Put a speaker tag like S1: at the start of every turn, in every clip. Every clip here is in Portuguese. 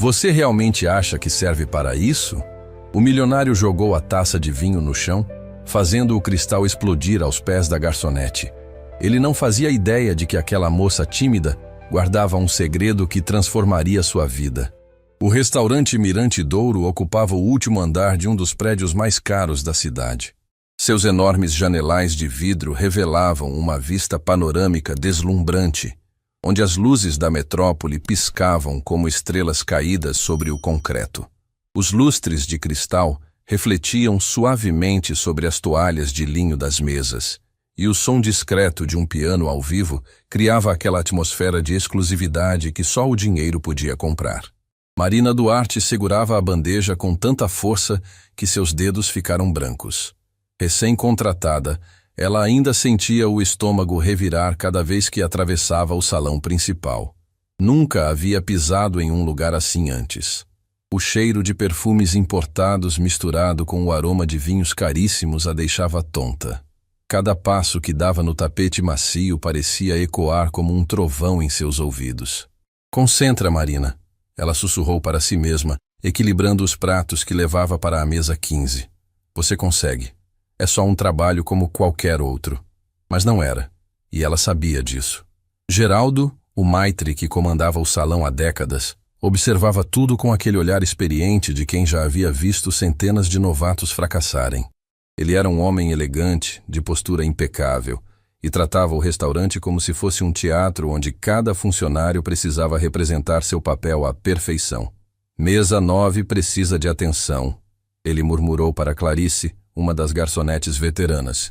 S1: Você realmente acha que serve para isso? O milionário jogou a taça de vinho no chão, fazendo o cristal explodir aos pés da garçonete. Ele não fazia ideia de que aquela moça tímida guardava um segredo que transformaria sua vida. O restaurante Mirante Douro ocupava o último andar de um dos prédios mais caros da cidade. Seus enormes janelais de vidro revelavam uma vista panorâmica deslumbrante, onde as luzes da metrópole piscavam como estrelas caídas sobre o concreto. Os lustres de cristal refletiam suavemente sobre as toalhas de linho das mesas, e o som discreto de um piano ao vivo criava aquela atmosfera de exclusividade que só o dinheiro podia comprar. Marina Duarte segurava a bandeja com tanta força que seus dedos ficaram brancos. Recém-contratada, ela ainda sentia o estômago revirar cada vez que atravessava o salão principal. Nunca havia pisado em um lugar assim antes. O cheiro de perfumes importados misturado com o aroma de vinhos caríssimos a deixava tonta. Cada passo que dava no tapete macio parecia ecoar como um trovão em seus ouvidos. "Concentra, Marina", ela sussurrou para si mesma, equilibrando os pratos que levava para a mesa 15. "Você consegue. É só um trabalho como qualquer outro." Mas não era, e ela sabia disso. Geraldo, o maitre que comandava o salão há décadas, observava tudo com aquele olhar experiente de quem já havia visto centenas de novatos fracassarem. Ele era um homem elegante, de postura impecável, e tratava o restaurante como se fosse um teatro onde cada funcionário precisava representar seu papel à perfeição. "Mesa 9 precisa de atenção", ele murmurou para Clarice, uma das garçonetes veteranas.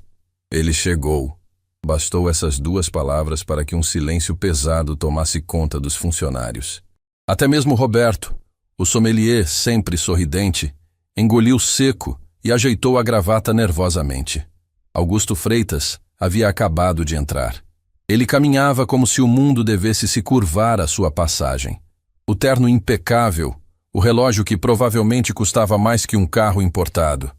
S1: Ele chegou. Bastou essas duas palavras para que um silêncio pesado tomasse conta dos funcionários. Até mesmo Roberto, o sommelier sempre sorridente, engoliu seco e ajeitou a gravata nervosamente. Augusto Freitas havia acabado de entrar. Ele caminhava como se o mundo devesse se curvar à sua passagem. O terno impecável, o relógio que provavelmente custava mais que um carro importado.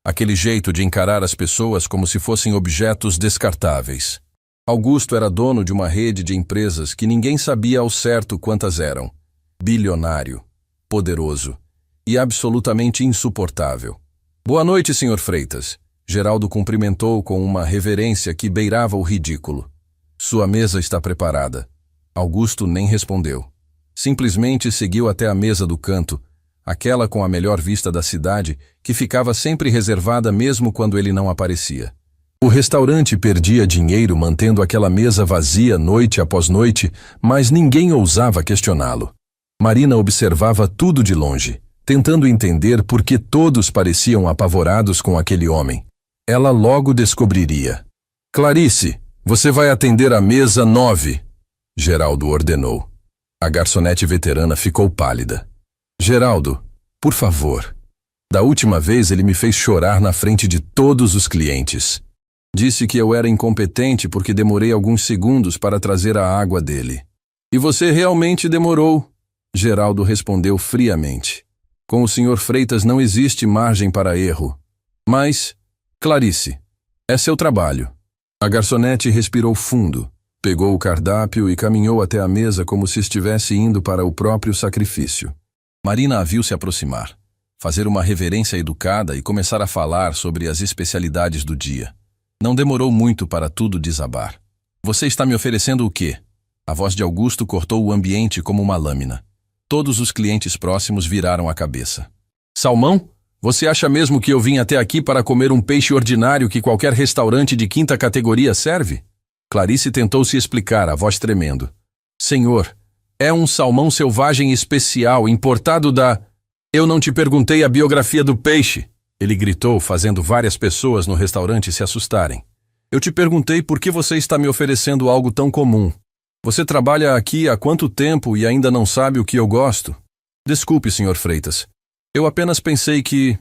S1: Aquele jeito de encarar as pessoas como se fossem objetos descartáveis. Augusto era dono de uma rede de empresas que ninguém sabia ao certo quantas eram. Bilionário, poderoso e absolutamente insuportável. "Boa noite, Sr. Freitas." Geraldo cumprimentou com uma reverência que beirava o ridículo. "Sua mesa está preparada." Augusto nem respondeu. Simplesmente seguiu até a mesa do canto, aquela com a melhor vista da cidade, que ficava sempre reservada mesmo quando ele não aparecia. O restaurante perdia dinheiro mantendo aquela mesa vazia noite após noite, mas ninguém ousava questioná-lo. Marina observava tudo de longe, tentando entender por que todos pareciam apavorados com aquele homem. Ela logo descobriria. "Clarice, você vai atender a mesa 9, Geraldo ordenou. A garçonete veterana ficou pálida. "Geraldo, por favor." Da última vez ele me fez chorar na frente de todos os clientes. Disse que eu era incompetente porque demorei alguns segundos para trazer a água dele. "E você realmente demorou", Geraldo respondeu friamente. "Com o Sr. Freitas não existe margem para erro. Mas, Clarice, é seu trabalho." A garçonete respirou fundo, pegou o cardápio e caminhou até a mesa como se estivesse indo para o próprio sacrifício. Marina a viu se aproximar, fazer uma reverência educada e começar a falar sobre as especialidades do dia. Não demorou muito para tudo desabar. "Você está me oferecendo o quê?" A voz de Augusto cortou o ambiente como uma lâmina. Todos os clientes próximos viraram a cabeça. "Salmão? Você acha mesmo que eu vim até aqui para comer um peixe ordinário que qualquer restaurante de quinta categoria serve?" Clarice tentou se explicar, a voz tremendo. "Senhor, é um salmão selvagem especial, importado da... Eu não te perguntei a biografia do peixe!" Ele gritou, fazendo várias pessoas no restaurante se assustarem. "Eu te perguntei por que você está me oferecendo algo tão comum. Você trabalha aqui há quanto tempo e ainda não sabe o que eu gosto?" "Desculpe, Sr. Freitas. Eu apenas pensei que...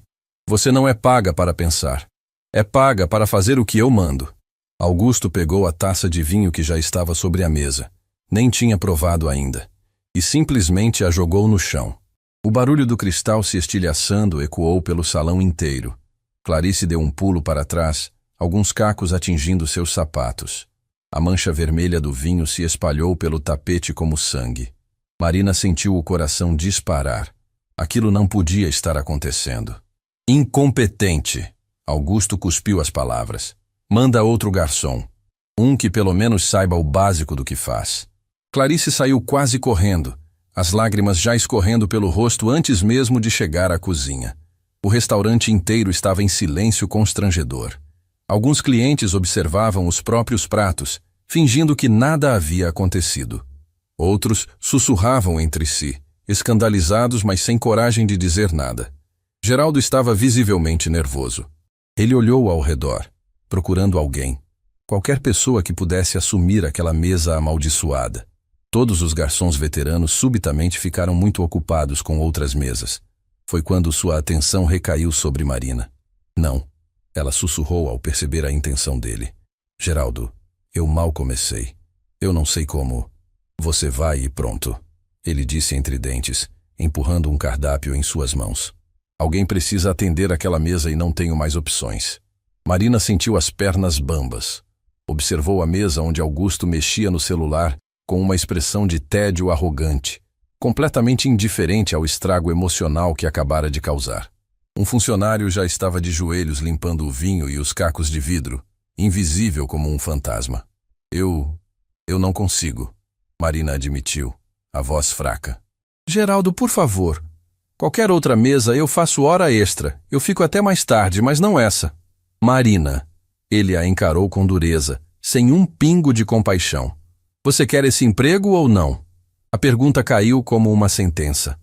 S1: Você não é paga para pensar. É paga para fazer o que eu mando." Augusto pegou a taça de vinho que já estava sobre a mesa. Nem tinha provado ainda. E simplesmente a jogou no chão. O barulho do cristal se estilhaçando ecoou pelo salão inteiro. Clarice deu um pulo para trás, alguns cacos atingindo seus sapatos. A mancha vermelha do vinho se espalhou pelo tapete como sangue. Marina sentiu o coração disparar. Aquilo não podia estar acontecendo. Incompetente! Augusto cuspiu as palavras. Manda outro garçom. Um que pelo menos saiba o básico do que faz. Clarice saiu quase correndo, as lágrimas já escorrendo pelo rosto antes mesmo de chegar à cozinha. O restaurante inteiro estava em silêncio constrangedor. Alguns clientes observavam os próprios pratos, fingindo que nada havia acontecido. Outros sussurravam entre si, escandalizados, mas sem coragem de dizer nada. Geraldo estava visivelmente nervoso. Ele olhou ao redor, procurando alguém. Qualquer pessoa que pudesse assumir aquela mesa amaldiçoada. Todos os garçons veteranos subitamente ficaram muito ocupados com outras mesas. Foi quando sua atenção recaiu sobre Marina. Não, ela sussurrou ao perceber a intenção dele. Geraldo, eu mal comecei. Eu não sei como. Você vai e pronto. Ele disse entre dentes, empurrando um cardápio em suas mãos. Alguém precisa atender aquela mesa e não tenho mais opções. Marina sentiu as pernas bambas. Observou a mesa onde Augusto mexia no celular com uma expressão de tédio arrogante, completamente indiferente ao estrago emocional que acabara de causar. Um funcionário já estava de joelhos limpando o vinho e os cacos de vidro, invisível como um fantasma. Eu não consigo, Marina admitiu, a voz fraca. Geraldo, por favor. Qualquer outra mesa eu faço hora extra. Eu fico até mais tarde, mas não essa. Marina. Ele a encarou com dureza, sem um pingo de compaixão. Você quer esse emprego ou não? A pergunta caiu como uma sentença.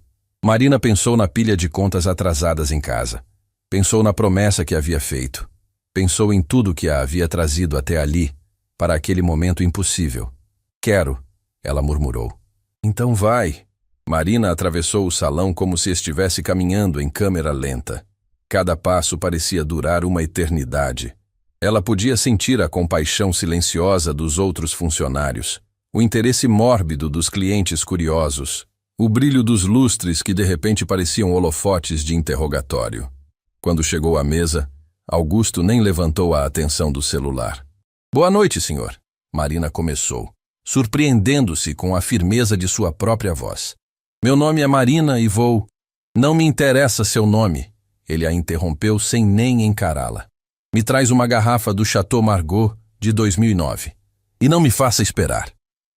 S1: Marina pensou na pilha de contas atrasadas em casa. Pensou na promessa que havia feito. Pensou em tudo que a havia trazido até ali, para aquele momento impossível. Quero, ela murmurou. Então vai. Marina atravessou o salão como se estivesse caminhando em câmera lenta. Cada passo parecia durar uma eternidade. Ela podia sentir a compaixão silenciosa dos outros funcionários, o interesse mórbido dos clientes curiosos, o brilho dos lustres que de repente pareciam holofotes de interrogatório. Quando chegou à mesa, Augusto nem levantou a atenção do celular. Boa noite, senhor. Marina começou, surpreendendo-se com a firmeza de sua própria voz. Meu nome é Marina e vou... Não me interessa seu nome. Ele a interrompeu sem nem encará-la. Me traz uma garrafa do Chateau Margaux de 2009. E não me faça esperar.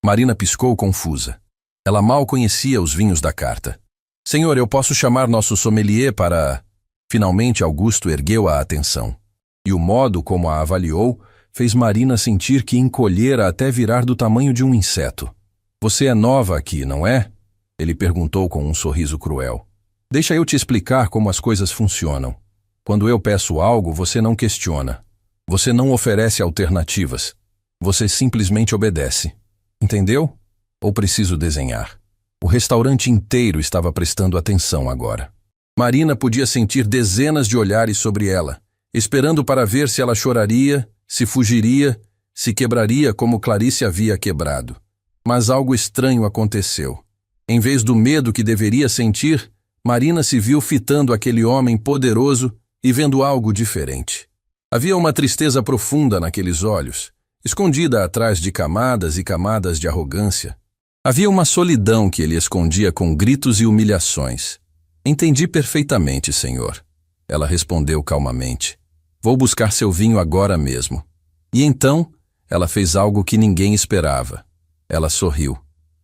S1: Marina piscou confusa. Ela mal conhecia os vinhos da carta. Senhor, eu posso chamar nosso sommelier para... Finalmente Augusto ergueu a atenção. E o modo como a avaliou fez Marina sentir que encolhera até virar do tamanho de um inseto. Você é nova aqui, não é? Ele perguntou com um sorriso cruel. Deixa eu te explicar como as coisas funcionam. Quando eu peço algo, você não questiona. Você não oferece alternativas. Você simplesmente obedece. Entendeu? Ou preciso desenhar? O restaurante inteiro estava prestando atenção agora. Marina podia sentir dezenas de olhares sobre ela, esperando para ver se ela choraria, se fugiria, se quebraria como Clarice havia quebrado. Mas algo estranho aconteceu. Em vez do medo que deveria sentir, Marina se viu fitando aquele homem poderoso e vendo algo diferente. Havia uma tristeza profunda naqueles olhos, escondida atrás de camadas e camadas de arrogância. Havia uma solidão que ele escondia com gritos e humilhações. Entendi perfeitamente, senhor. Ela respondeu calmamente. Vou buscar seu vinho agora mesmo. E então, ela fez algo que ninguém esperava. Ela sorriu.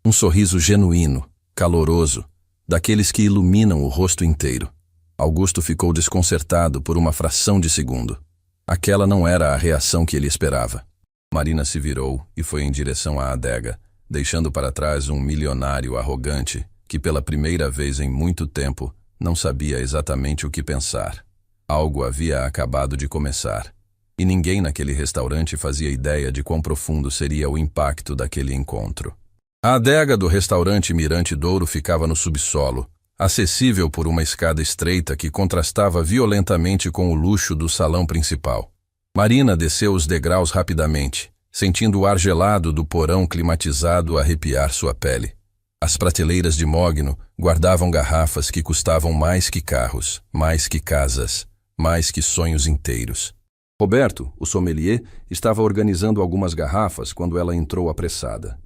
S1: Um sorriso genuíno, caloroso, daqueles que iluminam o rosto inteiro. Augusto ficou desconcertado por uma fração de segundo. Aquela não era a reação que ele esperava. Marina se virou e foi em direção à adega, deixando para trás um milionário arrogante que pela primeira vez em muito tempo não sabia exatamente o que pensar. Algo havia acabado de começar, e ninguém naquele restaurante fazia ideia de quão profundo seria o impacto daquele encontro. A adega do restaurante Mirante Douro ficava no subsolo, acessível por uma escada estreita que contrastava violentamente com o luxo do salão principal. Marina desceu os degraus rapidamente, sentindo o ar gelado do porão climatizado arrepiar sua pele. As prateleiras de mogno guardavam garrafas que custavam mais que carros, mais que casas, mais que sonhos inteiros. Roberto, o sommelier, estava organizando algumas garrafas quando ela entrou apressada.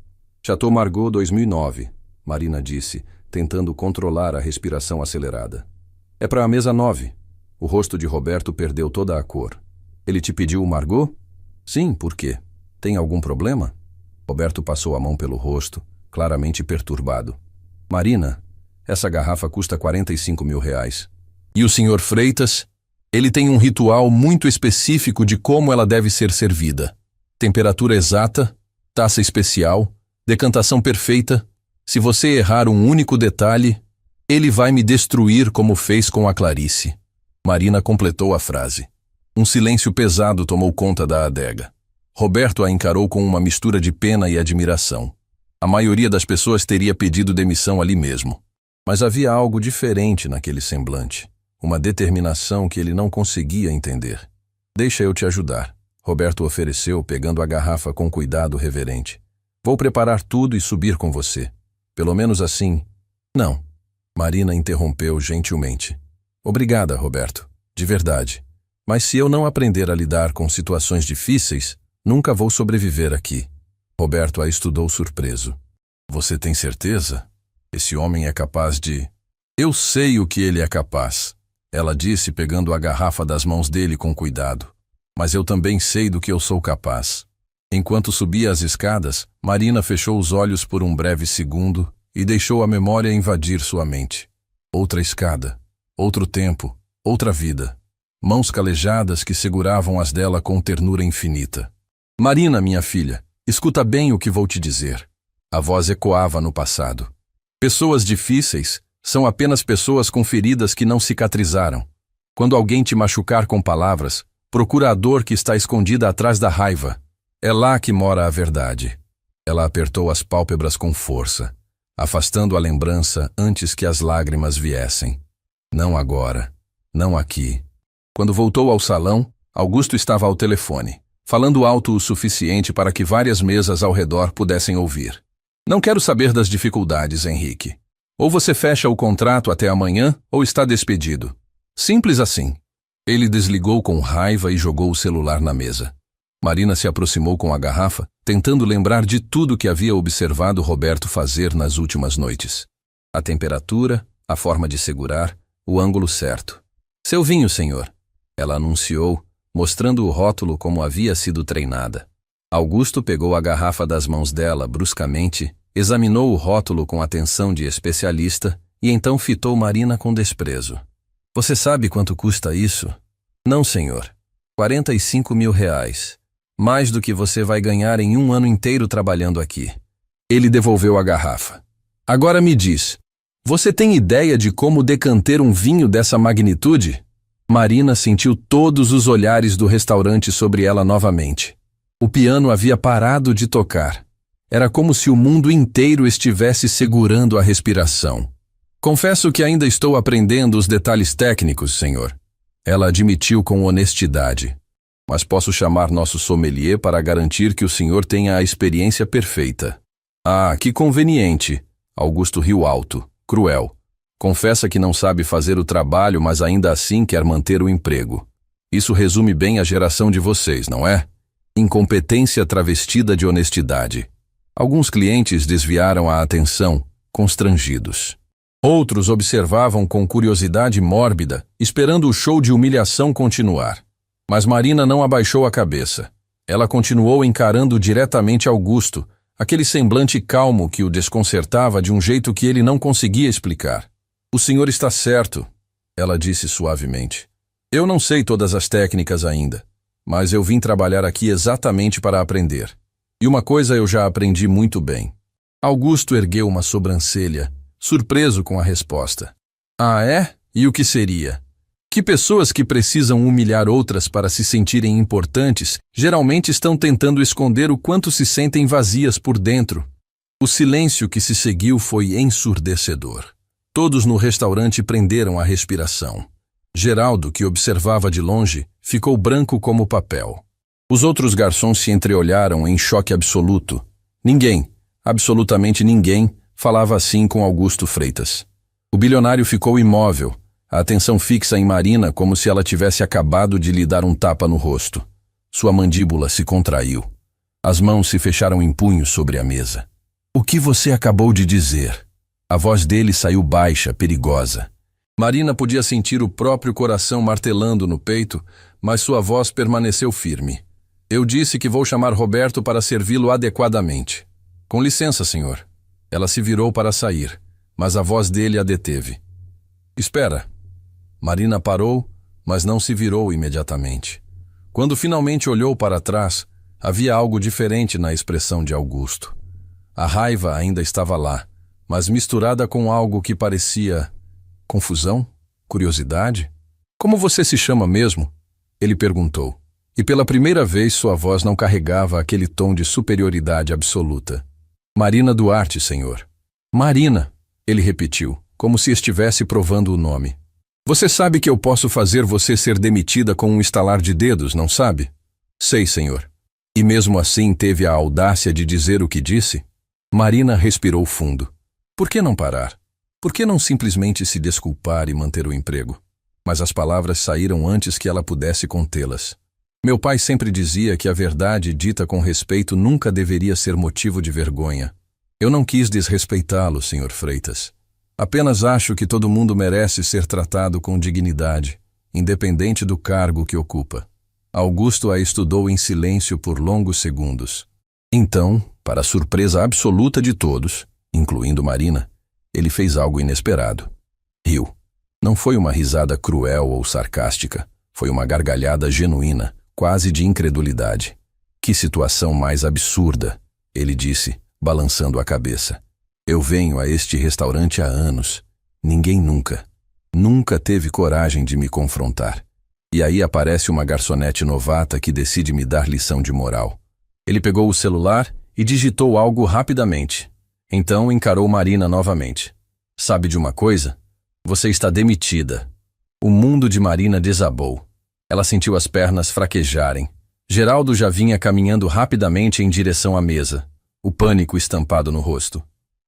S1: Chateau Margaux 2009. Marina disse, tentando controlar a respiração acelerada. É para a mesa 9. O rosto de Roberto perdeu toda a cor. Ele te pediu o Margot? Sim, por quê? Tem algum problema? Roberto passou a mão pelo rosto, claramente perturbado. Marina, essa garrafa custa 45 mil reais. E o senhor Freitas? Ele tem um ritual muito específico de como ela deve ser servida. Temperatura exata, taça especial, decantação perfeita. Se você errar um único detalhe, ele vai me destruir como fez com a Clarice. Marina completou a frase. Um silêncio pesado tomou conta da adega. Roberto a encarou com uma mistura de pena e admiração. A maioria das pessoas teria pedido demissão ali mesmo. Mas havia algo diferente naquele semblante. Uma determinação que ele não conseguia entender. Deixa eu te ajudar, Roberto ofereceu, pegando a garrafa com cuidado reverente. Vou preparar tudo e subir com você. Pelo menos assim. Não. Marina interrompeu gentilmente. Obrigada, Roberto. De verdade. Mas se eu não aprender a lidar com situações difíceis, nunca vou sobreviver aqui. Roberto a estudou surpreso. Você tem certeza? Esse homem é capaz de... Eu sei o que ele é capaz. Ela disse, pegando a garrafa das mãos dele com cuidado. Mas eu também sei do que eu sou capaz. Enquanto subia as escadas, Marina fechou os olhos por um breve segundo e deixou a memória invadir sua mente. Outra escada, outro tempo, outra vida. Mãos calejadas que seguravam as dela com ternura infinita. Marina, minha filha, escuta bem o que vou te dizer. A voz ecoava no passado. Pessoas difíceis são apenas pessoas com feridas que não cicatrizaram. Quando alguém te machucar com palavras, procura a dor que está escondida atrás da raiva. É lá que mora a verdade. Ela apertou as pálpebras com força, afastando a lembrança antes que as lágrimas viessem. Não agora. Não aqui. Quando voltou ao salão, Augusto estava ao telefone, falando alto o suficiente para que várias mesas ao redor pudessem ouvir. Não quero saber das dificuldades, Henrique. Ou você fecha o contrato até amanhã, ou está despedido. Simples assim. Ele desligou com raiva e jogou o celular na mesa. Marina se aproximou com a garrafa, tentando lembrar de tudo que havia observado Roberto fazer nas últimas noites. A temperatura, a forma de segurar, o ângulo certo. Seu vinho, senhor. Ela anunciou, mostrando o rótulo como havia sido treinada. Augusto pegou a garrafa das mãos dela bruscamente, examinou o rótulo com atenção de especialista e então fitou Marina com desprezo. Você sabe quanto custa isso? Não, senhor. 45 mil reais. Mais do que você vai ganhar em um ano inteiro trabalhando aqui. Ele devolveu a garrafa. Agora me diz, você tem ideia de como decantar um vinho dessa magnitude? Marina sentiu todos os olhares do restaurante sobre ela novamente. O piano havia parado de tocar. Era como se o mundo inteiro estivesse segurando a respiração. Confesso que ainda estou aprendendo os detalhes técnicos, senhor. Ela admitiu com honestidade. Mas posso chamar nosso sommelier para garantir que o senhor tenha a experiência perfeita. Ah, que conveniente. Augusto riu alto, cruel. Confessa que não sabe fazer o trabalho, mas ainda assim quer manter o emprego. Isso resume bem a geração de vocês, não é? Incompetência travestida de honestidade. Alguns clientes desviaram a atenção, constrangidos. Outros observavam com curiosidade mórbida, esperando o show de humilhação continuar. Mas Marina não abaixou a cabeça. Ela continuou encarando diretamente Augusto, aquele semblante calmo que o desconcertava de um jeito que ele não conseguia explicar. O senhor está certo, ela disse suavemente. Eu não sei todas as técnicas ainda, mas eu vim trabalhar aqui exatamente para aprender. E uma coisa eu já aprendi muito bem. Augusto ergueu uma sobrancelha, surpreso com a resposta. Ah, é? E o que seria? Que pessoas que precisam humilhar outras para se sentirem importantes geralmente estão tentando esconder o quanto se sentem vazias por dentro. O silêncio que se seguiu foi ensurdecedor. Todos no restaurante prenderam a respiração. Geraldo, que observava de longe, ficou branco como papel. Os outros garçons se entreolharam em choque absoluto. Ninguém, absolutamente ninguém, falava assim com Augusto Freitas. O bilionário ficou imóvel, a atenção fixa em Marina como se ela tivesse acabado de lhe dar um tapa no rosto. Sua mandíbula se contraiu. As mãos se fecharam em punhos sobre a mesa. O que você acabou de dizer? A voz dele saiu baixa, perigosa. Marina podia sentir o próprio coração martelando no peito, mas sua voz permaneceu firme. Eu disse que vou chamar Roberto para servi-lo adequadamente. Com licença, senhor. Ela se virou para sair, mas a voz dele a deteve. Espera. Marina parou, mas não se virou imediatamente. Quando finalmente olhou para trás, havia algo diferente na expressão de Augusto. A raiva ainda estava lá, mas misturada com algo que parecia... confusão? Curiosidade? Como você se chama mesmo? Ele perguntou. E pela primeira vez sua voz não carregava aquele tom de superioridade absoluta. Marina Duarte, senhor. Marina, ele repetiu, como se estivesse provando o nome. Você sabe que eu posso fazer você ser demitida com um estalar de dedos, não sabe? Sei, senhor. E mesmo assim teve a audácia de dizer o que disse? Marina respirou fundo. Por que não parar? Por que não simplesmente se desculpar e manter o emprego? Mas as palavras saíram antes que ela pudesse contê-las. Meu pai sempre dizia que a verdade dita com respeito nunca deveria ser motivo de vergonha. Eu não quis desrespeitá-lo, Sr. Freitas. Apenas acho que todo mundo merece ser tratado com dignidade, independente do cargo que ocupa. Augusto a estudou em silêncio por longos segundos. Então, para a surpresa absoluta de todos, incluindo Marina, ele fez algo inesperado. Riu. Não foi uma risada cruel ou sarcástica. Foi uma gargalhada genuína, quase de incredulidade. Que situação mais absurda, ele disse, balançando a cabeça. Eu venho a este restaurante há anos. Ninguém nunca teve coragem de me confrontar. E aí aparece uma garçonete novata que decide me dar lição de moral. Ele pegou o celular e digitou algo rapidamente. Então encarou Marina novamente. Sabe de uma coisa? Você está demitida. O mundo de Marina desabou. Ela sentiu as pernas fraquejarem. Geraldo já vinha caminhando rapidamente em direção à mesa, o pânico estampado no rosto.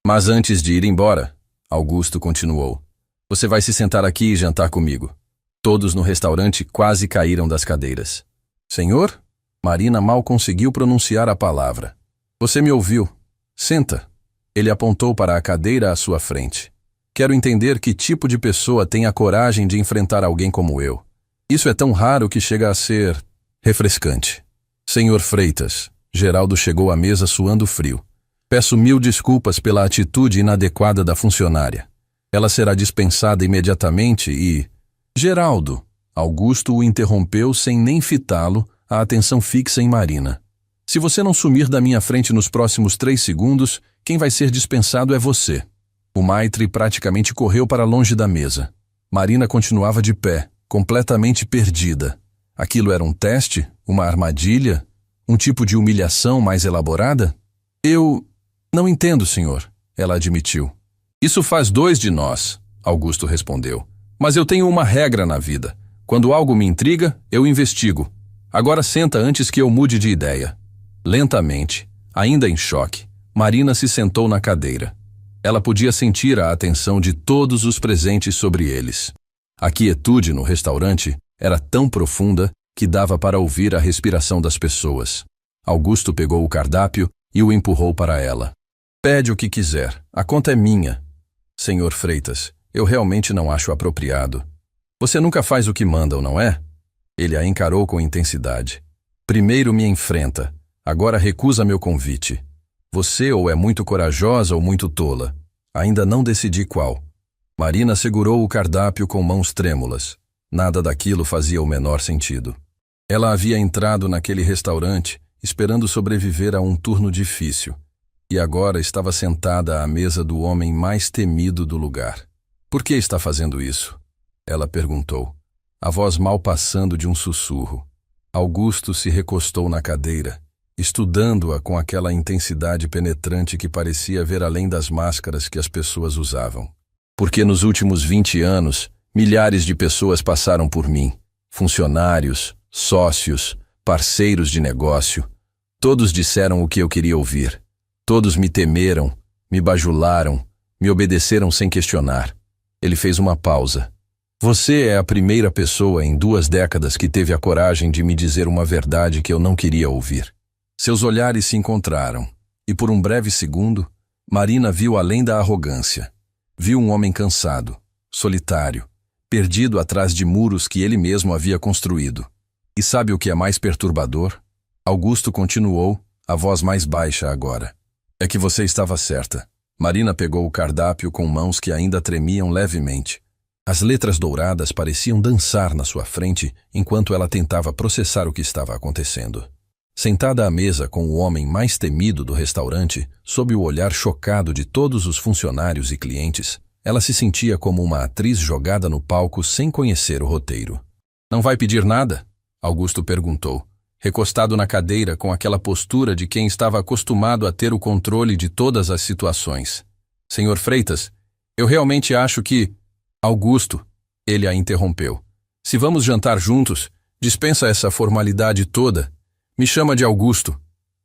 S1: Mas antes de ir embora, Augusto continuou. Você vai se sentar aqui e jantar comigo. Todos no restaurante quase caíram das cadeiras. Senhor? Marina mal conseguiu pronunciar a palavra. Você me ouviu. Senta. Ele apontou para a cadeira à sua frente. Quero entender que tipo de pessoa tem a coragem de enfrentar alguém como eu. Isso é tão raro que chega a ser refrescante. Senhor Freitas, Geraldo chegou à mesa suando frio. Peço 1000 desculpas pela atitude inadequada da funcionária. Ela será dispensada imediatamente e... Geraldo, Augusto o interrompeu sem nem fitá-lo, a atenção fixa em Marina. Se você não sumir da minha frente nos próximos 3 segundos, quem vai ser dispensado é você. O maitre praticamente correu para longe da mesa. Marina continuava de pé, completamente perdida. Aquilo era um teste? Uma armadilha? Um tipo de humilhação mais elaborada? Eu não entendo, senhor, ela admitiu. Isso faz 2 de nós, Augusto respondeu. Mas eu tenho uma regra na vida. Quando algo me intriga, eu investigo. Agora senta antes que eu mude de ideia. Lentamente, ainda em choque, Marina se sentou na cadeira. Ela podia sentir a atenção de todos os presentes sobre eles. A quietude no restaurante era tão profunda que dava para ouvir a respiração das pessoas. Augusto pegou o cardápio e o empurrou para ela. Pede o que quiser, a conta é minha. Senhor Freitas, eu realmente não acho apropriado. Você nunca faz o que mandam, não é? Ele a encarou com intensidade. Primeiro me enfrenta, agora recusa meu convite. Você ou é muito corajosa ou muito tola. Ainda não decidi qual. Marina segurou o cardápio com mãos trêmulas. Nada daquilo fazia o menor sentido. Ela havia entrado naquele restaurante esperando sobreviver a um turno difícil. E agora estava sentada à mesa do homem mais temido do lugar. Por que está fazendo isso? Ela perguntou, a voz mal passando de um sussurro. Augusto se recostou na cadeira, estudando-a com aquela intensidade penetrante que parecia ver além das máscaras que as pessoas usavam. Porque nos últimos 20 anos, milhares de pessoas passaram por mim. Funcionários, sócios, parceiros de negócio. Todos disseram o que eu queria ouvir. Todos me temeram, me bajularam, me obedeceram sem questionar. Ele fez uma pausa. Você é a primeira pessoa em 2 décadas que teve a coragem de me dizer uma verdade que eu não queria ouvir. Seus olhares se encontraram, e por um breve segundo, Marina viu além da arrogância. Viu um homem cansado, solitário, perdido atrás de muros que ele mesmo havia construído. E sabe o que é mais perturbador? Augusto continuou, a voz mais baixa agora. É que você estava certa. Marina pegou o cardápio com mãos que ainda tremiam levemente. As letras douradas pareciam dançar na sua frente enquanto ela tentava processar o que estava acontecendo. Sentada à mesa com o homem mais temido do restaurante, sob o olhar chocado de todos os funcionários e clientes, ela se sentia como uma atriz jogada no palco sem conhecer o roteiro. Não vai pedir nada? Augusto perguntou, recostado na cadeira com aquela postura de quem estava acostumado a ter o controle de todas as situações. Senhor Freitas, eu realmente acho que... Augusto, ele a interrompeu. Se vamos jantar juntos, dispensa essa formalidade toda. Me chama de Augusto.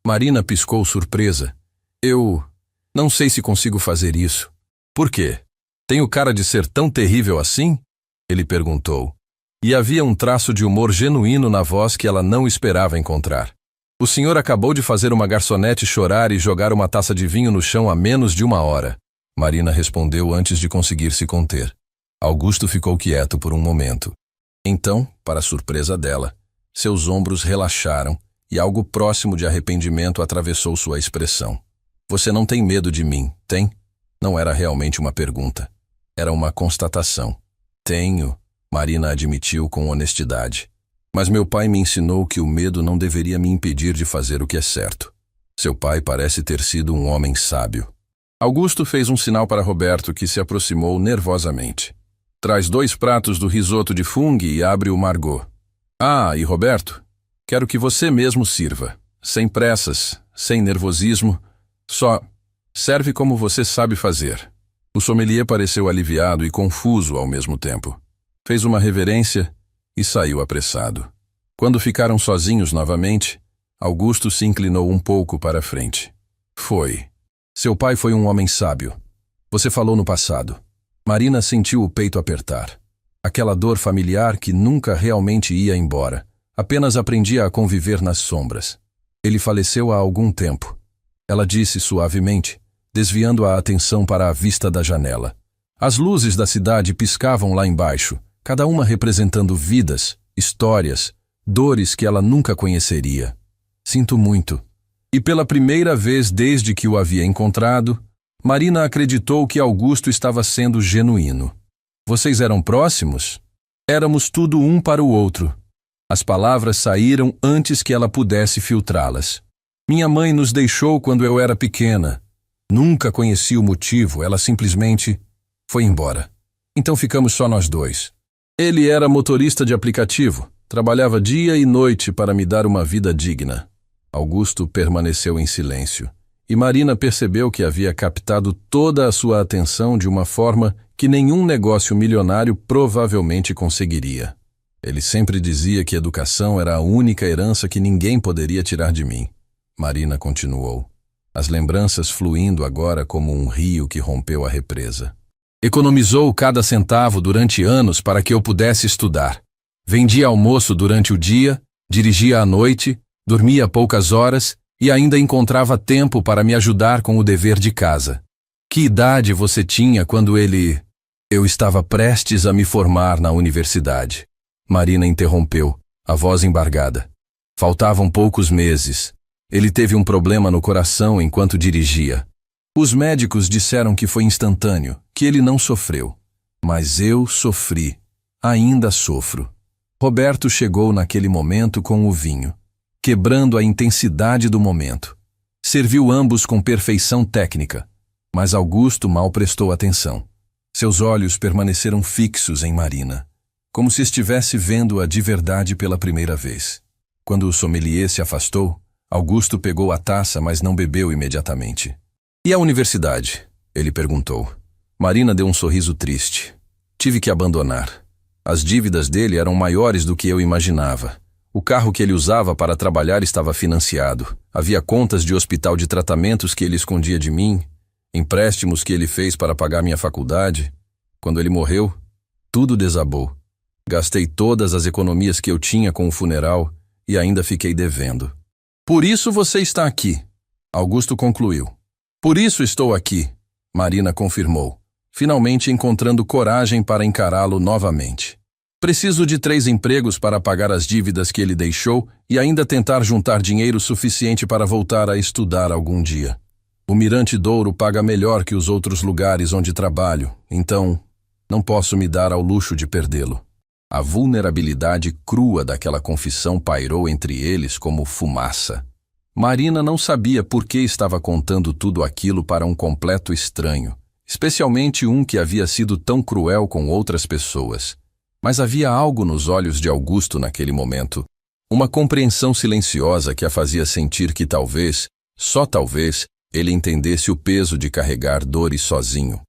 S1: Marina piscou surpresa. Eu não sei se consigo fazer isso. Por quê? Tenho cara de ser tão terrível assim? Ele perguntou. E havia um traço de humor genuíno na voz que ela não esperava encontrar. O senhor acabou de fazer uma garçonete chorar e jogar uma taça de vinho no chão há menos de 1 hora. Marina respondeu antes de conseguir se conter. Augusto ficou quieto por um momento. Então, para surpresa dela, seus ombros relaxaram e algo próximo de arrependimento atravessou sua expressão. Você não tem medo de mim, tem? Não era realmente uma pergunta. Era uma constatação. Tenho, Marina admitiu com honestidade. Mas meu pai me ensinou que o medo não deveria me impedir de fazer o que é certo. Seu pai parece ter sido um homem sábio. Augusto fez um sinal para Roberto, que se aproximou nervosamente. Traz 2 pratos do risoto de fungo e abre o Margot. Ah, e Roberto, quero que você mesmo sirva. Sem pressas, sem nervosismo, só serve como você sabe fazer. O sommelier pareceu aliviado e confuso ao mesmo tempo. Fez uma reverência e saiu apressado. Quando ficaram sozinhos novamente, Augusto se inclinou um pouco para a frente. Foi. Seu pai foi um homem sábio. Você falou no passado. Marina sentiu o peito apertar. Aquela dor familiar que nunca realmente ia embora. Apenas aprendia a conviver nas sombras. Ele faleceu há algum tempo. Ela disse suavemente, desviando a atenção para a vista da janela. As luzes da cidade piscavam lá embaixo, cada uma representando vidas, histórias, dores que ela nunca conheceria. Sinto muito. E pela primeira vez desde que o havia encontrado, Marina acreditou que Augusto estava sendo genuíno. Vocês eram próximos? Éramos tudo um para o outro. As palavras saíram antes que ela pudesse filtrá-las. Minha mãe nos deixou quando eu era pequena. Nunca conheci o motivo, ela simplesmente foi embora. Então ficamos só nós 2. Ele era motorista de aplicativo, trabalhava dia e noite para me dar uma vida digna. Augusto permaneceu em silêncio. E Marina percebeu que havia captado toda a sua atenção de uma forma que nenhum negócio milionário provavelmente conseguiria. Ele sempre dizia que educação era a única herança que ninguém poderia tirar de mim. Marina continuou, as lembranças fluindo agora como um rio que rompeu a represa. Economizou cada centavo durante anos para que eu pudesse estudar. Vendia almoço durante o dia, dirigia à noite, dormia poucas horas e ainda encontrava tempo para me ajudar com o dever de casa. Que idade você tinha quando ele... Eu estava prestes a me formar na universidade. Marina interrompeu, a voz embargada. Faltavam poucos meses. Ele teve um problema no coração enquanto dirigia. Os médicos disseram que foi instantâneo, que ele não sofreu. Mas eu sofri. Ainda sofro. Roberto chegou naquele momento com o vinho, quebrando a intensidade do momento. Serviu ambos com perfeição técnica, mas Augusto mal prestou atenção. Seus olhos permaneceram fixos em Marina, como se estivesse vendo-a de verdade pela primeira vez. Quando o sommelier se afastou, Augusto pegou a taça, mas não bebeu imediatamente. E a universidade? Ele perguntou. Marina deu um sorriso triste. Tive que abandonar. As dívidas dele eram maiores do que eu imaginava. O carro que ele usava para trabalhar estava financiado. Havia contas de hospital de tratamentos que ele escondia de mim, empréstimos que ele fez para pagar minha faculdade. Quando ele morreu, tudo desabou. Gastei todas as economias que eu tinha com o funeral e ainda fiquei devendo. Por isso você está aqui, Augusto concluiu. Por isso estou aqui, Marina confirmou. finalmente encontrando coragem para encará-lo novamente. Preciso de 3 empregos para pagar as dívidas que ele deixou e ainda tentar juntar dinheiro suficiente para voltar a estudar algum dia. O Mirante Douro paga melhor que os outros lugares onde trabalho, então não posso me dar ao luxo de perdê-lo. A vulnerabilidade crua daquela confissão pairou entre eles como fumaça. Marina não sabia por que estava contando tudo aquilo para um completo estranho, especialmente um que havia sido tão cruel com outras pessoas. Mas havia algo nos olhos de Augusto naquele momento, uma compreensão silenciosa que a fazia sentir que talvez, só talvez, ele entendesse o peso de carregar dores sozinho.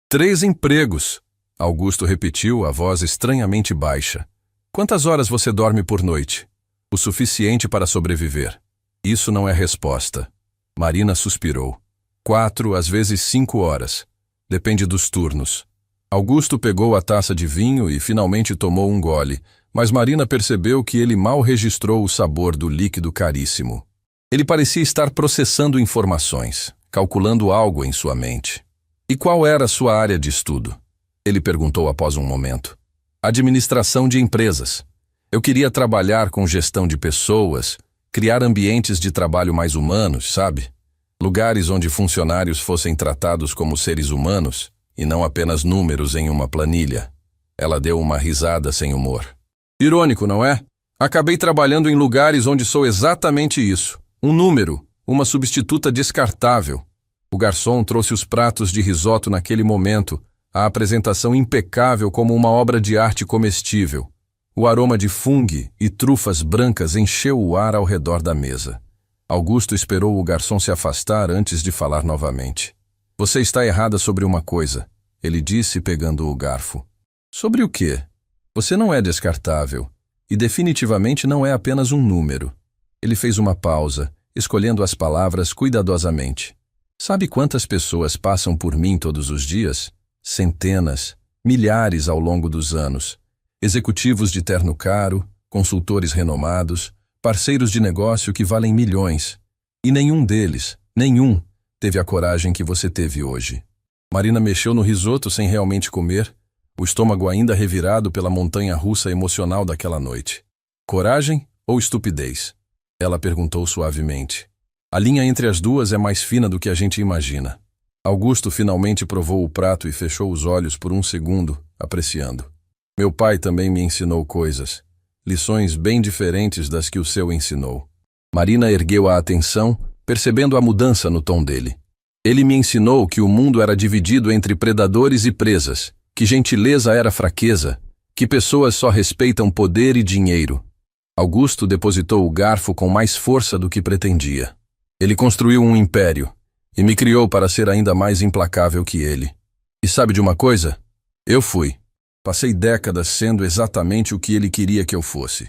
S1: 3 empregos, Augusto repetiu, a voz estranhamente baixa. Quantas horas você dorme por noite? O suficiente para sobreviver. Isso não é resposta. Marina suspirou. 4, às vezes 5 horas. Depende dos turnos. Augusto pegou a taça de vinho e finalmente tomou um gole, mas Marina percebeu que ele mal registrou o sabor do líquido caríssimo. Ele parecia estar processando informações, calculando algo em sua mente. E qual era a sua área de estudo? Ele perguntou após um momento. Administração de empresas. Eu queria trabalhar com gestão de pessoas, criar ambientes de trabalho mais humanos, sabe? Lugares onde funcionários fossem tratados como seres humanos e não apenas números em uma planilha. Ela deu uma risada sem humor. Irônico, não é? Acabei trabalhando em lugares onde sou exatamente isso. Um número, uma substituta descartável. O garçom trouxe os pratos de risoto naquele momento, a apresentação impecável como uma obra de arte comestível. O aroma de fungo e trufas brancas encheu o ar ao redor da mesa. Augusto esperou o garçom se afastar antes de falar novamente. Você está errada sobre uma coisa, ele disse pegando o garfo. Sobre o quê? Você não é descartável, e definitivamente não é apenas um número. Ele fez uma pausa, escolhendo as palavras cuidadosamente. Sabe quantas pessoas passam por mim todos os dias? Centenas, milhares ao longo dos anos. Executivos de terno caro, consultores renomados, parceiros de negócio que valem milhões. E nenhum deles, teve a coragem que você teve hoje. Marina mexeu no risoto sem realmente comer, o estômago ainda revirado pela montanha-russa emocional daquela noite. Coragem ou estupidez? Ela perguntou suavemente. A linha entre as duas é mais fina do que a gente imagina. Augusto finalmente provou o prato e fechou os olhos por um segundo, apreciando. Meu pai também me ensinou coisas, lições bem diferentes das que o seu ensinou. Marina ergueu a atenção, percebendo a mudança no tom dele. Ele me ensinou que o mundo era dividido entre predadores e presas, que gentileza era fraqueza, que pessoas só respeitam poder e dinheiro. Augusto depositou o garfo com mais força do que pretendia. Ele construiu um império e me criou para ser ainda mais implacável que ele. E sabe de uma coisa? Eu fui. Passei décadas sendo exatamente o que ele queria que eu fosse.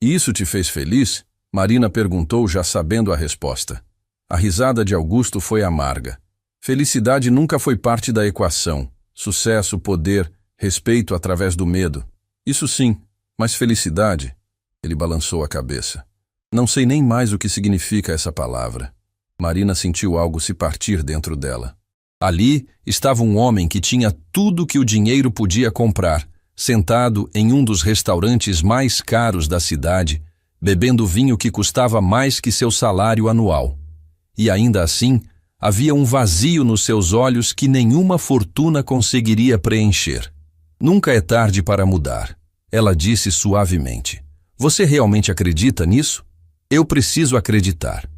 S1: E isso te fez feliz? Marina perguntou, já sabendo a resposta. A risada de Augusto foi amarga. Felicidade nunca foi parte da equação. Sucesso, poder, respeito através do medo. Isso sim, mas felicidade? Ele balançou a cabeça. Não sei nem mais o que significa essa palavra. Marina sentiu algo se partir dentro dela. Ali estava um homem que tinha tudo que o dinheiro podia comprar, sentado em um dos restaurantes mais caros da cidade, bebendo vinho que custava mais que seu salário anual. E ainda assim, havia um vazio nos seus olhos que nenhuma fortuna conseguiria preencher. Nunca é tarde para mudar, ela disse suavemente. Você realmente acredita nisso? Eu preciso acreditar.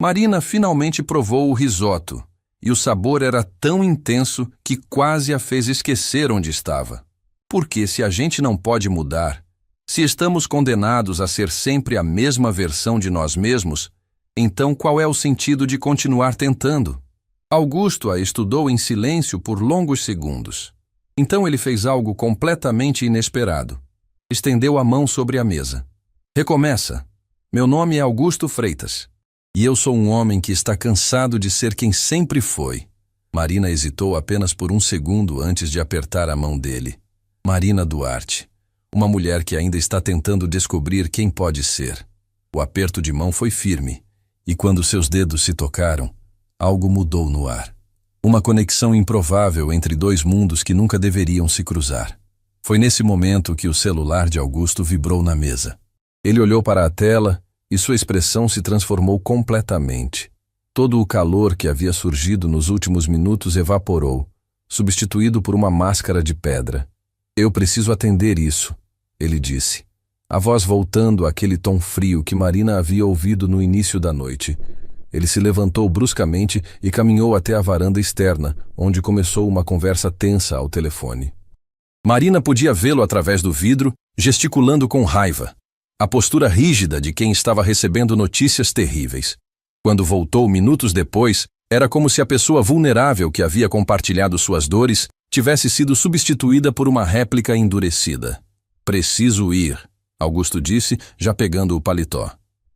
S1: Marina finalmente provou o risoto, e o sabor era tão intenso que quase a fez esquecer onde estava. Porque se a gente não pode mudar, se estamos condenados a ser sempre a mesma versão de nós mesmos, então qual é o sentido de continuar tentando? Augusto a estudou em silêncio por longos segundos. Então ele fez algo completamente inesperado. Estendeu a mão sobre a mesa. Recomeça. Meu nome é Augusto Freitas. E eu sou um homem que está cansado de ser quem sempre foi. Marina hesitou apenas por um segundo antes de apertar a mão dele. Marina Duarte. Uma mulher que ainda está tentando descobrir quem pode ser. O aperto de mão foi firme, e quando seus dedos se tocaram, algo mudou no ar. Uma conexão improvável entre dois mundos que nunca deveriam se cruzar. Foi nesse momento que o celular de Augusto vibrou na mesa. Ele olhou para a tela e sua expressão se transformou completamente. Todo o calor que havia surgido nos últimos minutos evaporou, substituído por uma máscara de pedra. "Eu preciso atender isso", ele disse. A voz voltando àquele tom frio que Marina havia ouvido no início da noite. Ele se levantou bruscamente e caminhou até a varanda externa, onde começou uma conversa tensa ao telefone. Marina podia vê-lo através do vidro, gesticulando com raiva. A postura rígida de quem estava recebendo notícias terríveis. Quando voltou minutos depois, era como se a pessoa vulnerável que havia compartilhado suas dores tivesse sido substituída por uma réplica endurecida. "Preciso ir", Augusto disse, já pegando o paletó.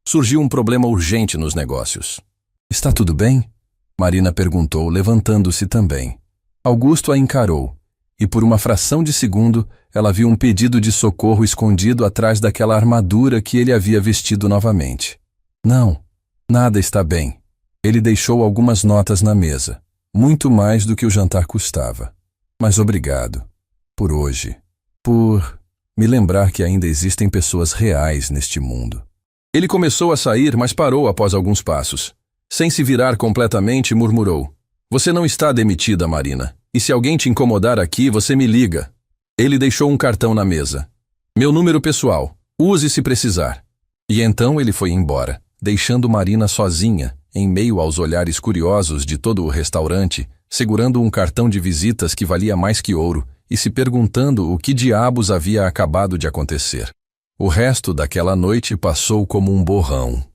S1: Surgiu um problema urgente nos negócios. "Está tudo bem?" Marina perguntou, levantando-se também. Augusto a encarou, e por uma fração de segundo, ela viu um pedido de socorro escondido atrás daquela armadura que ele havia vestido novamente. "Não, nada está bem." Ele deixou algumas notas na mesa, muito mais do que o jantar custava. "Mas obrigado. Por hoje. Por me lembrar que ainda existem pessoas reais neste mundo." Ele começou a sair, mas parou após alguns passos. Sem se virar completamente, murmurou: "Você não está demitida, Marina. E se alguém te incomodar aqui, você me liga." Ele deixou um cartão na mesa. "Meu número pessoal. Use se precisar." E então ele foi embora, deixando Marina sozinha, em meio aos olhares curiosos de todo o restaurante, segurando um cartão de visitas que valia mais que ouro e se perguntando o que diabos havia acabado de acontecer. O resto daquela noite passou como um borrão.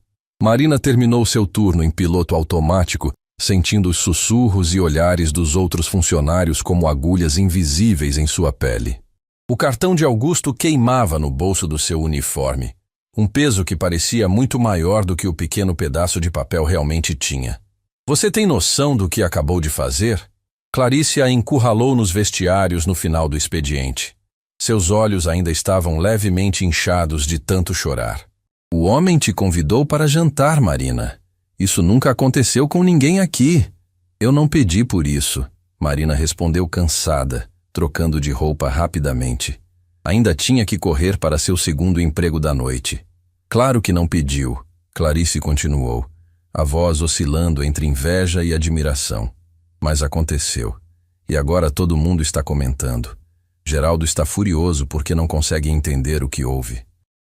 S1: Marina terminou seu turno em piloto automático, sentindo os sussurros e olhares dos outros funcionários como agulhas invisíveis em sua pele. O cartão de Augusto queimava no bolso do seu uniforme, um peso que parecia muito maior do que o pequeno pedaço de papel realmente tinha. "Você tem noção do que acabou de fazer?" Clarice a encurralou nos vestiários no final do expediente. Seus olhos ainda estavam levemente inchados de tanto chorar. "O homem te convidou para jantar, Marina. Isso nunca aconteceu com ninguém aqui." "Eu não pedi por isso", Marina respondeu cansada, trocando de roupa rapidamente. Ainda tinha que correr para seu segundo emprego da noite. "Claro que não pediu", Clarice continuou, a voz oscilando entre inveja e admiração. "Mas aconteceu. E agora todo mundo está comentando. Geraldo está furioso porque não consegue entender o que houve.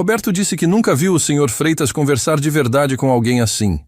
S1: Roberto disse que nunca viu o Sr. Freitas conversar de verdade com alguém assim."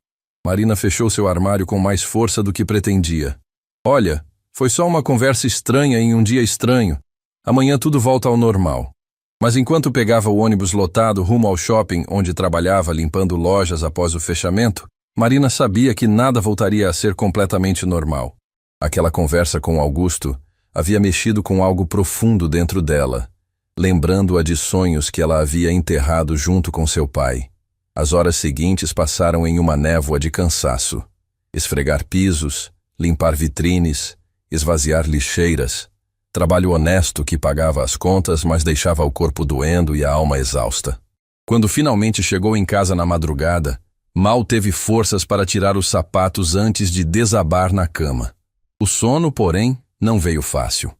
S1: Marina fechou seu armário com mais força do que pretendia. "Olha, foi só uma conversa estranha em um dia estranho. Amanhã tudo volta ao normal." Mas enquanto pegava o ônibus lotado rumo ao shopping onde trabalhava limpando lojas após o fechamento, Marina sabia que nada voltaria a ser completamente normal. Aquela conversa com Augusto havia mexido com algo profundo dentro dela, lembrando-a de sonhos que ela havia enterrado junto com seu pai. As horas seguintes passaram em uma névoa de cansaço. Esfregar pisos, limpar vitrines, esvaziar lixeiras. Trabalho honesto que pagava as contas, mas deixava o corpo doendo e a alma exausta. Quando finalmente chegou em casa na madrugada, mal teve forças para tirar os sapatos antes de desabar na cama. O sono, porém, não veio fácil.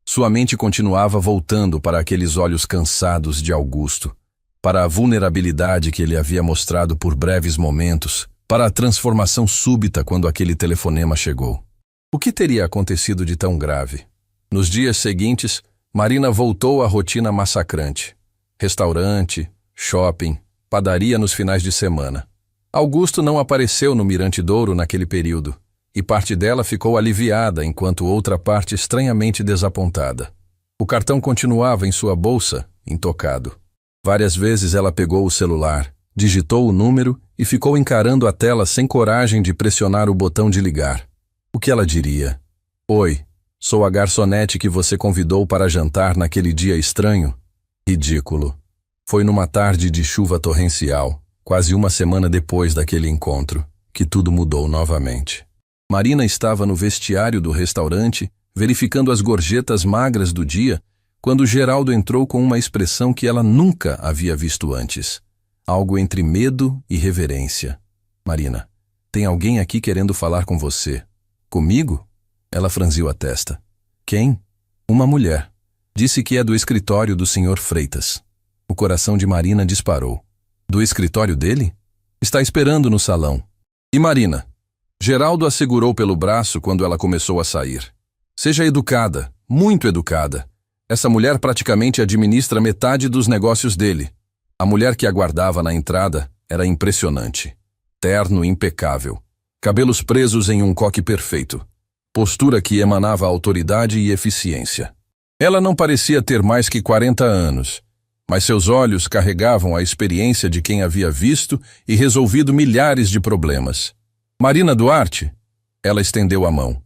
S1: Sua mente continuava voltando para aqueles olhos cansados de Augusto, para a vulnerabilidade que ele havia mostrado por breves momentos, para a transformação súbita quando aquele telefonema chegou. O que teria acontecido de tão grave? Nos dias seguintes, Marina voltou à rotina massacrante. Restaurante, shopping, padaria nos finais de semana. Augusto não apareceu no Mirante Douro naquele período, e parte dela ficou aliviada enquanto outra parte estranhamente desapontada. O cartão continuava em sua bolsa, intocado. Várias vezes ela pegou o celular, digitou o número e ficou encarando a tela sem coragem de pressionar o botão de ligar. O que ela diria? "Oi, sou a garçonete que você convidou para jantar naquele dia estranho?" Ridículo. Foi numa tarde de chuva torrencial, quase uma semana depois daquele encontro, que tudo mudou novamente. Marina estava no vestiário do restaurante, verificando as gorjetas magras do dia, quando Geraldo entrou com uma expressão que ela nunca havia visto antes. Algo entre medo e reverência. "Marina, tem alguém aqui querendo falar com você." "Comigo?" Ela franziu a testa. Quem? Uma mulher. Disse que é do escritório do Sr. Freitas. O coração de Marina disparou. Do escritório dele? Está esperando no salão. E Marina? Geraldo a segurou pelo braço quando ela começou a sair. Seja educada, muito educada. Essa mulher praticamente administra metade dos negócios dele. A mulher que aguardava na entrada era impressionante. Terno impecável. Cabelos presos em um coque perfeito. Postura que emanava autoridade e eficiência. Ela não parecia ter mais que 40 anos, mas seus olhos carregavam a experiência de quem havia visto e resolvido milhares de problemas. Marina Duarte? Ela estendeu a mão.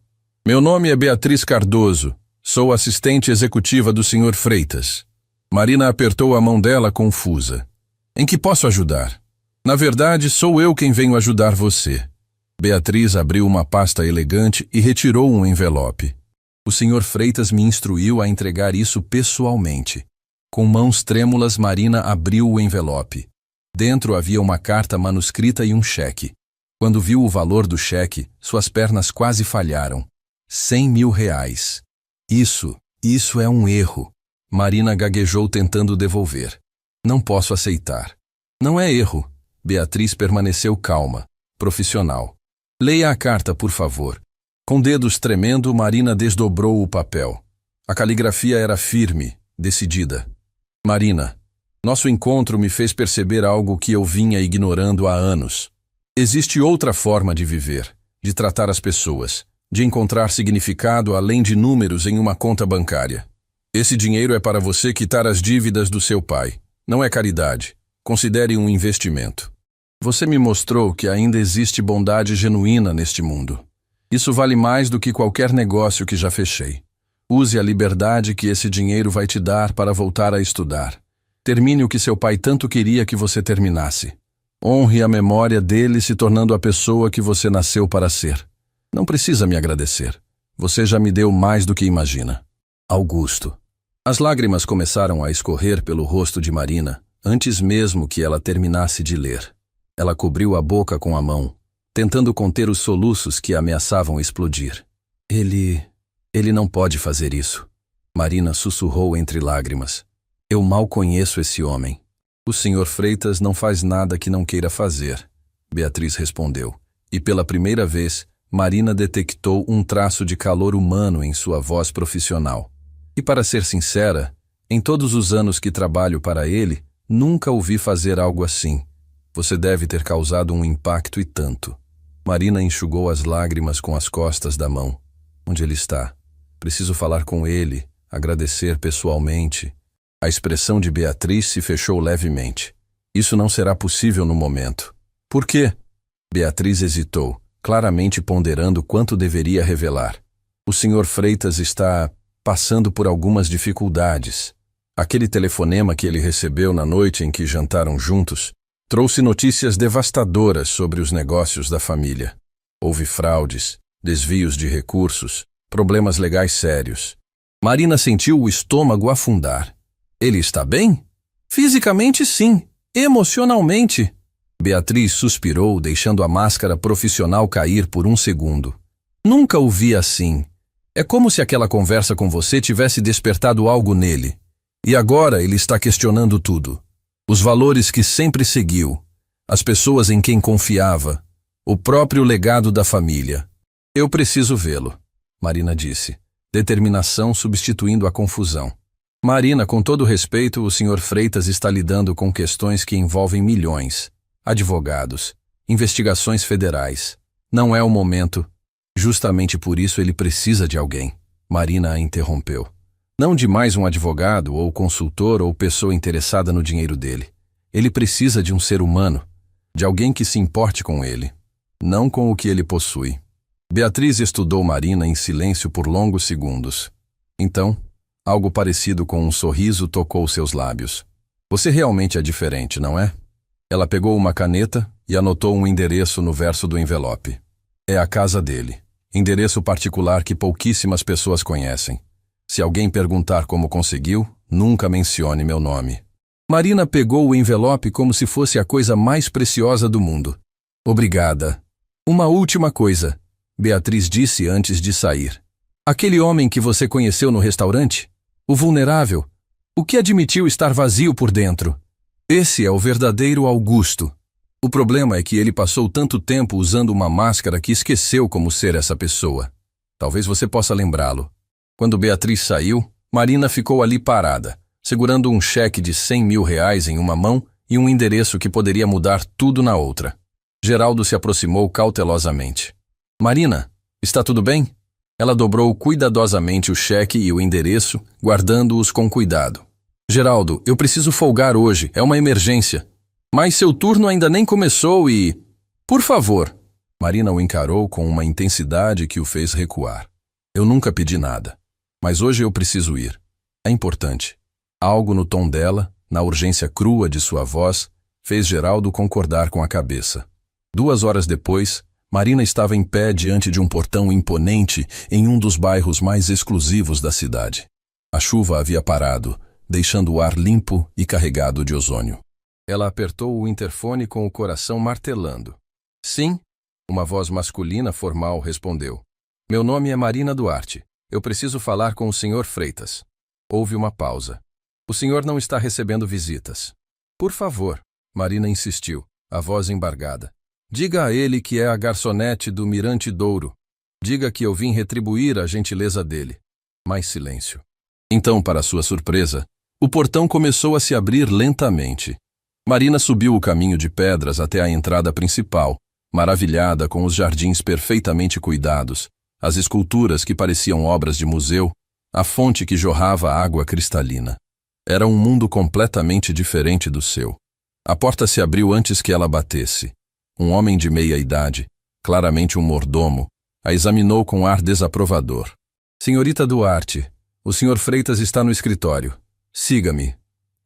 S1: Meu nome é Beatriz Cardoso. Sou assistente executiva do Sr. Freitas. Marina apertou a mão dela confusa. Em que posso ajudar? Na verdade, sou eu quem venho ajudar você. Beatriz abriu uma pasta elegante e retirou um envelope. O Sr. Freitas me instruiu a entregar isso pessoalmente. Com mãos trêmulas, Marina abriu o envelope. Dentro havia uma carta manuscrita e um cheque. Quando viu o valor do cheque, suas pernas quase falharam. 100 mil reais. Isso é um erro. Marina gaguejou tentando devolver. Não posso aceitar. Não é erro. Beatriz permaneceu calma, profissional. Leia a carta, por favor. Com dedos tremendo, Marina desdobrou o papel. A caligrafia era firme, decidida. Marina, nosso encontro me fez perceber algo que eu vinha ignorando há anos. Existe outra forma de viver, de tratar as pessoas, de encontrar significado além de números em uma conta bancária. Esse dinheiro é para você quitar as dívidas do seu pai. Não é caridade. Considere um investimento. Você me mostrou que ainda existe bondade genuína neste mundo. Isso vale mais do que qualquer negócio que já fechei. Use a liberdade que esse dinheiro vai te dar para voltar a estudar. Termine o que seu pai tanto queria que você terminasse. Honre a memória dele se tornando a pessoa que você nasceu para ser. Não precisa me agradecer. Você já me deu mais do que imagina. Augusto. As lágrimas começaram a escorrer pelo rosto de Marina, antes mesmo que ela terminasse de ler. Ela cobriu a boca com a mão, tentando conter os soluços que ameaçavam explodir. Ele não pode fazer isso. Marina sussurrou entre lágrimas. Eu mal conheço esse homem. O Sr. Freitas não faz nada que não queira fazer, Beatriz respondeu. E pela primeira vez, Marina detectou um traço de calor humano em sua voz profissional. E para ser sincera, em todos os anos que trabalho para ele, nunca o vi fazer algo assim. Você deve ter causado um impacto e tanto. Marina enxugou as lágrimas com as costas da mão. Onde ele está? Preciso falar com ele, agradecer pessoalmente. A expressão de Beatriz se fechou levemente. Isso não será possível no momento. Por quê? Beatriz hesitou, claramente ponderando quanto deveria revelar. O Sr. Freitas está passando por algumas dificuldades. Aquele telefonema que ele recebeu na noite em que jantaram juntos trouxe notícias devastadoras sobre os negócios da família. Houve fraudes, desvios de recursos, problemas legais sérios. Marina sentiu o estômago afundar. Ele está bem? Fisicamente, sim. Emocionalmente. Beatriz suspirou, deixando a máscara profissional cair por um segundo. Nunca o vi assim. É como se aquela conversa com você tivesse despertado algo nele. E agora ele está questionando tudo. Os valores que sempre seguiu, as pessoas em quem confiava, o próprio legado da família. Eu preciso vê-lo, Marina disse, determinação substituindo a confusão. Marina, com todo respeito, o Sr. Freitas está lidando com questões que envolvem milhões, advogados, investigações federais. Não é o momento. Justamente por isso ele precisa de alguém. Marina a interrompeu. Não de mais um advogado, ou consultor, ou pessoa interessada no dinheiro dele. Ele precisa de um ser humano, de alguém que se importe com ele, não com o que ele possui. Beatriz estudou Marina em silêncio por longos segundos. Então, algo parecido com um sorriso tocou seus lábios. Você realmente é diferente, não é? Ela pegou uma caneta e anotou um endereço no verso do envelope. É a casa dele. Endereço particular que pouquíssimas pessoas conhecem. Se alguém perguntar como conseguiu, nunca mencione meu nome. Marina pegou o envelope como se fosse a coisa mais preciosa do mundo. Obrigada. Uma última coisa, Beatriz disse antes de sair. Aquele homem que você conheceu no restaurante? O vulnerável? O que admitiu estar vazio por dentro? Esse é o verdadeiro Augusto. O problema é que ele passou tanto tempo usando uma máscara que esqueceu como ser essa pessoa. Talvez você possa lembrá-lo. Quando Beatriz saiu, Marina ficou ali parada, segurando um cheque de R$100 mil em uma mão e um endereço que poderia mudar tudo na outra. Geraldo se aproximou cautelosamente. Marina, está tudo bem? Ela dobrou cuidadosamente o cheque e o endereço, guardando-os com cuidado. Geraldo, eu preciso folgar hoje, é uma emergência. Mas seu turno ainda nem começou e... Por favor. Marina o encarou com uma intensidade que o fez recuar. Eu nunca pedi nada. Mas hoje eu preciso ir. É importante. Algo no tom dela, na urgência crua de sua voz, fez Geraldo concordar com a cabeça. 2 horas depois, Marina estava em pé diante de um portão imponente em um dos bairros mais exclusivos da cidade. A chuva havia parado, deixando o ar limpo e carregado de ozônio. Ela apertou o interfone com o coração martelando. Sim, uma voz masculina formal respondeu. Meu nome é Marina Duarte. Eu preciso falar com o Sr. Freitas. Houve uma pausa. O senhor não está recebendo visitas. Por favor, Marina insistiu, a voz embargada. Diga a ele que é a garçonete do Mirante Douro. Diga que eu vim retribuir a gentileza dele. Mais silêncio. Então, para sua surpresa, o portão começou a se abrir lentamente. Marina subiu o caminho de pedras até a entrada principal, maravilhada com os jardins perfeitamente cuidados, as esculturas que pareciam obras de museu, a fonte que jorrava água cristalina. Era um mundo completamente diferente do seu. A porta se abriu antes que ela batesse. Um homem de meia idade, claramente um mordomo, a examinou com ar desaprovador. Senhorita Duarte, o Sr. Freitas está no escritório. Siga-me.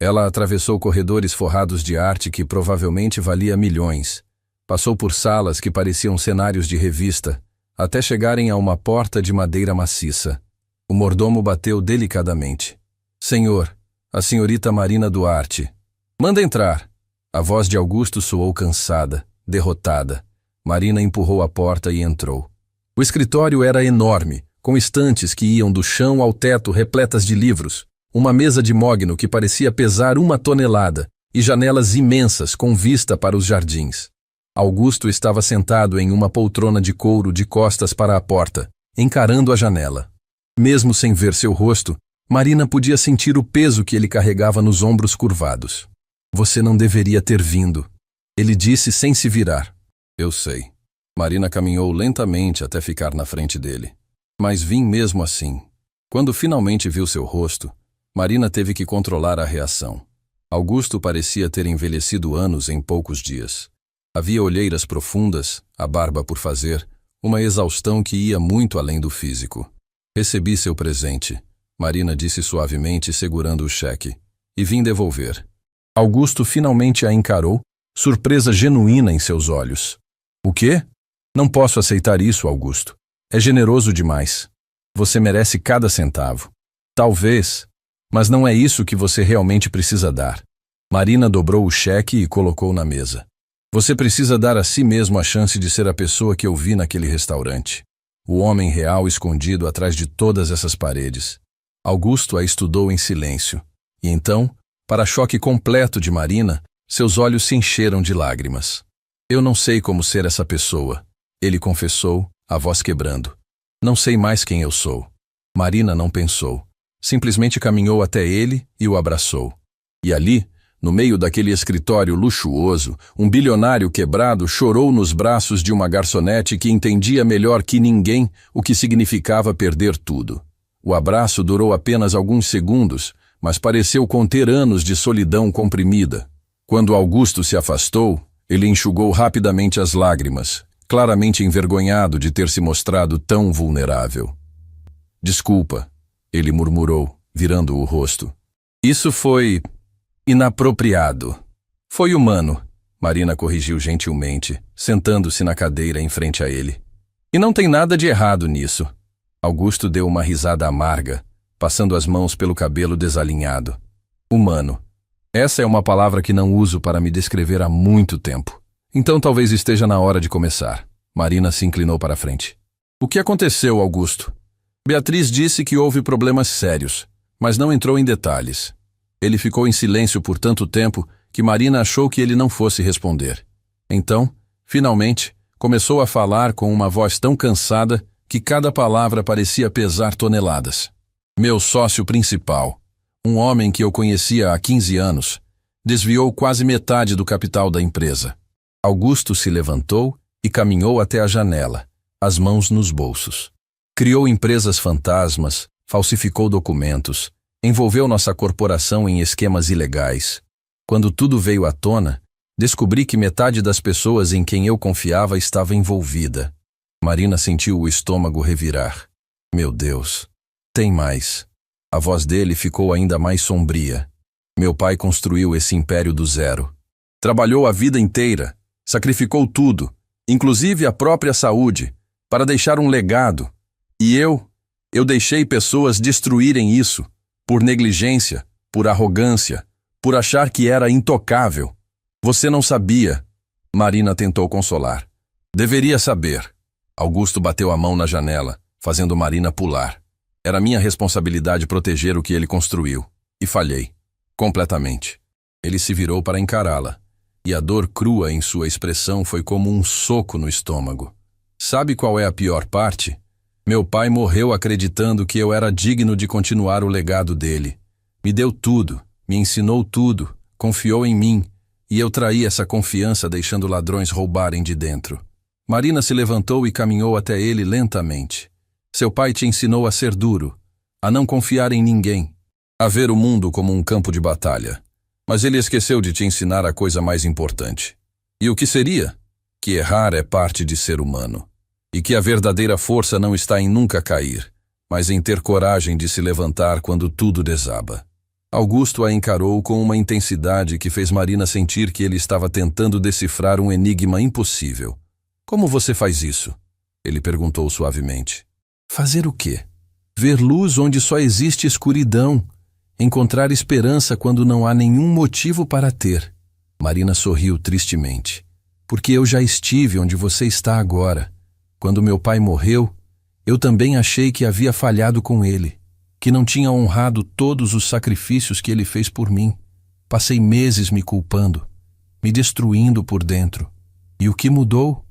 S1: Ela atravessou corredores forrados de arte que provavelmente valia milhões. Passou por salas que pareciam cenários de revista, até chegarem a uma porta de madeira maciça. O mordomo bateu delicadamente. Senhor, a senhorita Marina Duarte. Manda entrar. A voz de Augusto soou cansada, derrotada. Marina empurrou a porta e entrou. O escritório era enorme, com estantes que iam do chão ao teto repletas de livros, uma mesa de mogno que parecia pesar 1 tonelada e janelas imensas com vista para os jardins. Augusto estava sentado em uma poltrona de couro de costas para a porta, encarando a janela. Mesmo sem ver seu rosto, Marina podia sentir o peso que ele carregava nos ombros curvados. Você não deveria ter vindo, ele disse sem se virar. Eu sei. Marina caminhou lentamente até ficar na frente dele. Mas vim mesmo assim. Quando finalmente viu seu rosto, Marina teve que controlar a reação. Augusto parecia ter envelhecido anos em poucos dias. Havia olheiras profundas, a barba por fazer, uma exaustão que ia muito além do físico. Recebi seu presente, Marina disse suavemente, segurando o cheque, e vim devolver. Augusto finalmente a encarou, surpresa genuína em seus olhos. O quê? Não posso aceitar isso, Augusto. É generoso demais. Você merece cada centavo. Talvez, mas não é isso que você realmente precisa dar. Marina dobrou o cheque e colocou na mesa. Você precisa dar a si mesmo a chance de ser a pessoa que eu vi naquele restaurante. O homem real escondido atrás de todas essas paredes. Augusto a estudou em silêncio. E então, para choque completo de Marina, seus olhos se encheram de lágrimas. Eu não sei como ser essa pessoa, ele confessou, a voz quebrando. Não sei mais quem eu sou. Marina não pensou. Simplesmente caminhou até ele e o abraçou. E ali, no meio daquele escritório luxuoso, um bilionário quebrado chorou nos braços de uma garçonete que entendia melhor que ninguém o que significava perder tudo. O abraço durou apenas alguns segundos, mas pareceu conter anos de solidão comprimida. Quando Augusto se afastou, ele enxugou rapidamente as lágrimas, claramente envergonhado de ter se mostrado tão vulnerável. Desculpa, ele murmurou, virando o rosto. Isso foi inapropriado. Foi humano, Marina corrigiu gentilmente, sentando-se na cadeira em frente a ele. E não tem nada de errado nisso. Augusto deu uma risada amarga, passando as mãos pelo cabelo desalinhado. Humano. Essa é uma palavra que não uso para me descrever há muito tempo. Então talvez esteja na hora de começar. Marina se inclinou para a frente. O que aconteceu, Augusto? Beatriz disse que houve problemas sérios, mas não entrou em detalhes. Ele ficou em silêncio por tanto tempo que Marina achou que ele não fosse responder. Então, finalmente, começou a falar com uma voz tão cansada que cada palavra parecia pesar toneladas. Meu sócio principal, um homem que eu conhecia há 15 anos, desviou quase metade do capital da empresa. Augusto se levantou e caminhou até a janela, as mãos nos bolsos. Criou empresas fantasmas, falsificou documentos, envolveu nossa corporação em esquemas ilegais. Quando tudo veio à tona, descobri que metade das pessoas em quem eu confiava estava envolvida. Marina sentiu o estômago revirar. Meu Deus, tem mais. A voz dele ficou ainda mais sombria. Meu pai construiu esse império do zero. Trabalhou a vida inteira, sacrificou tudo, inclusive a própria saúde, para deixar um legado. E eu deixei pessoas destruírem isso, por negligência, por arrogância, por achar que era intocável. Você não sabia. Marina tentou consolar. Deveria saber. Augusto bateu a mão na janela, fazendo Marina pular. Era minha responsabilidade proteger o que ele construiu. E falhei. Completamente. Ele se virou para encará-la, e a dor crua em sua expressão foi como um soco no estômago. Sabe qual é a pior parte? Meu pai morreu acreditando que eu era digno de continuar o legado dele. Me deu tudo, me ensinou tudo, confiou em mim, e eu traí essa confiança deixando ladrões roubarem de dentro. Marina se levantou e caminhou até ele lentamente. Seu pai te ensinou a ser duro, a não confiar em ninguém, a ver o mundo como um campo de batalha. Mas ele esqueceu de te ensinar a coisa mais importante. E o que seria? Que errar é parte de ser humano. E que a verdadeira força não está em nunca cair, mas em ter coragem de se levantar quando tudo desaba. Augusto a encarou com uma intensidade que fez Marina sentir que ele estava tentando decifrar um enigma impossível. Como você faz isso? Ele perguntou suavemente. Fazer o quê? Ver luz onde só existe escuridão. Encontrar esperança quando não há nenhum motivo para ter. Marina sorriu tristemente. Porque eu já estive onde você está agora. Quando meu pai morreu, eu também achei que havia falhado com ele, que não tinha honrado todos os sacrifícios que ele fez por mim. Passei meses me culpando, me destruindo por dentro. E o que mudou?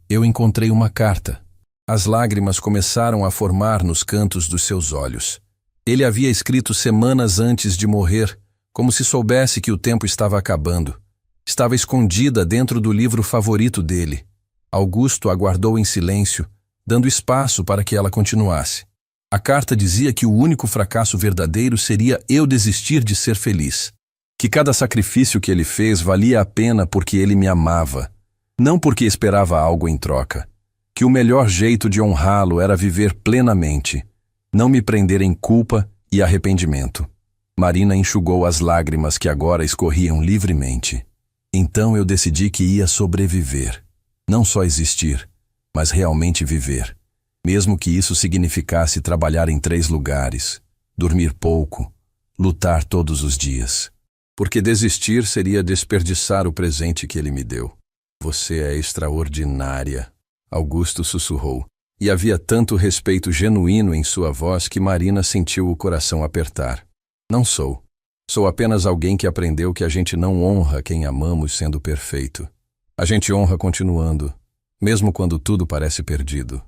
S1: Eu encontrei uma carta. As lágrimas começaram a formar nos cantos dos seus olhos. Ele havia escrito semanas antes de morrer, como se soubesse que o tempo estava acabando. Estava escondida dentro do livro favorito dele. Augusto aguardou em silêncio, dando espaço para que ela continuasse. A carta dizia que o único fracasso verdadeiro seria eu desistir de ser feliz. Que cada sacrifício que ele fez valia a pena porque ele me amava, não porque esperava algo em troca. Que o melhor jeito de honrá-lo era viver plenamente, não me prender em culpa e arrependimento. Marina enxugou as lágrimas que agora escorriam livremente. Então eu decidi que ia sobreviver. Não só existir, mas realmente viver. Mesmo que isso significasse trabalhar em 3 lugares, dormir pouco, lutar todos os dias. Porque desistir seria desperdiçar o presente que ele me deu. Você é extraordinária, Augusto sussurrou. E havia tanto respeito genuíno em sua voz que Marina sentiu o coração apertar. Não sou. Sou apenas alguém que aprendeu que a gente não honra quem amamos sendo perfeito. A gente honra continuando, mesmo quando tudo parece perdido.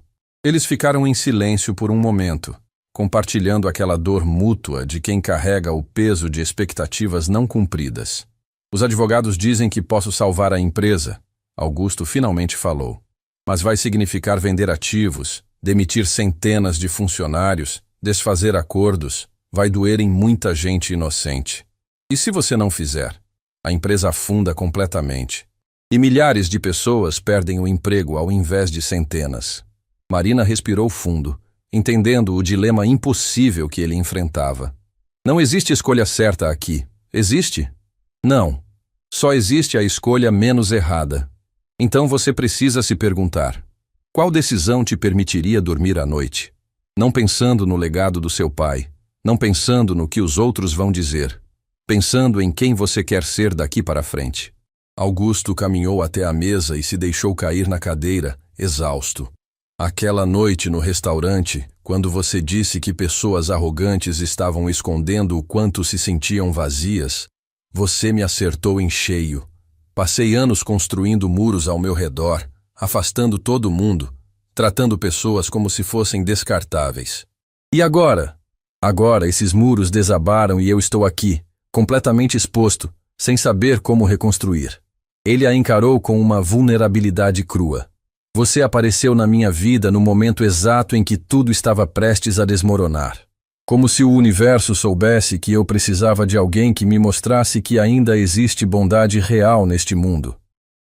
S1: Eles ficaram em silêncio por um momento, compartilhando aquela dor mútua de quem carrega o peso de expectativas não cumpridas. Os advogados dizem que posso salvar a empresa, Augusto finalmente falou. Mas vai significar vender ativos, demitir centenas de funcionários, desfazer acordos, vai doer em muita gente inocente. E se você não fizer? A empresa afunda completamente. E milhares de pessoas perdem o emprego ao invés de centenas. Marina respirou fundo, entendendo o dilema impossível que ele enfrentava. Não existe escolha certa aqui. Existe? Não. Só existe a escolha menos errada. Então você precisa se perguntar: qual decisão te permitiria dormir à noite? Não pensando no legado do seu pai, não pensando no que os outros vão dizer, pensando em quem você quer ser daqui para frente. Augusto caminhou até a mesa e se deixou cair na cadeira, exausto. Aquela noite no restaurante, quando você disse que pessoas arrogantes estavam escondendo o quanto se sentiam vazias, você me acertou em cheio. Passei anos construindo muros ao meu redor, afastando todo mundo, tratando pessoas como se fossem descartáveis. E agora? Agora esses muros desabaram e eu estou aqui, completamente exposto, sem saber como reconstruir. Ele a encarou com uma vulnerabilidade crua. Você apareceu na minha vida no momento exato em que tudo estava prestes a desmoronar. Como se o universo soubesse que eu precisava de alguém que me mostrasse que ainda existe bondade real neste mundo.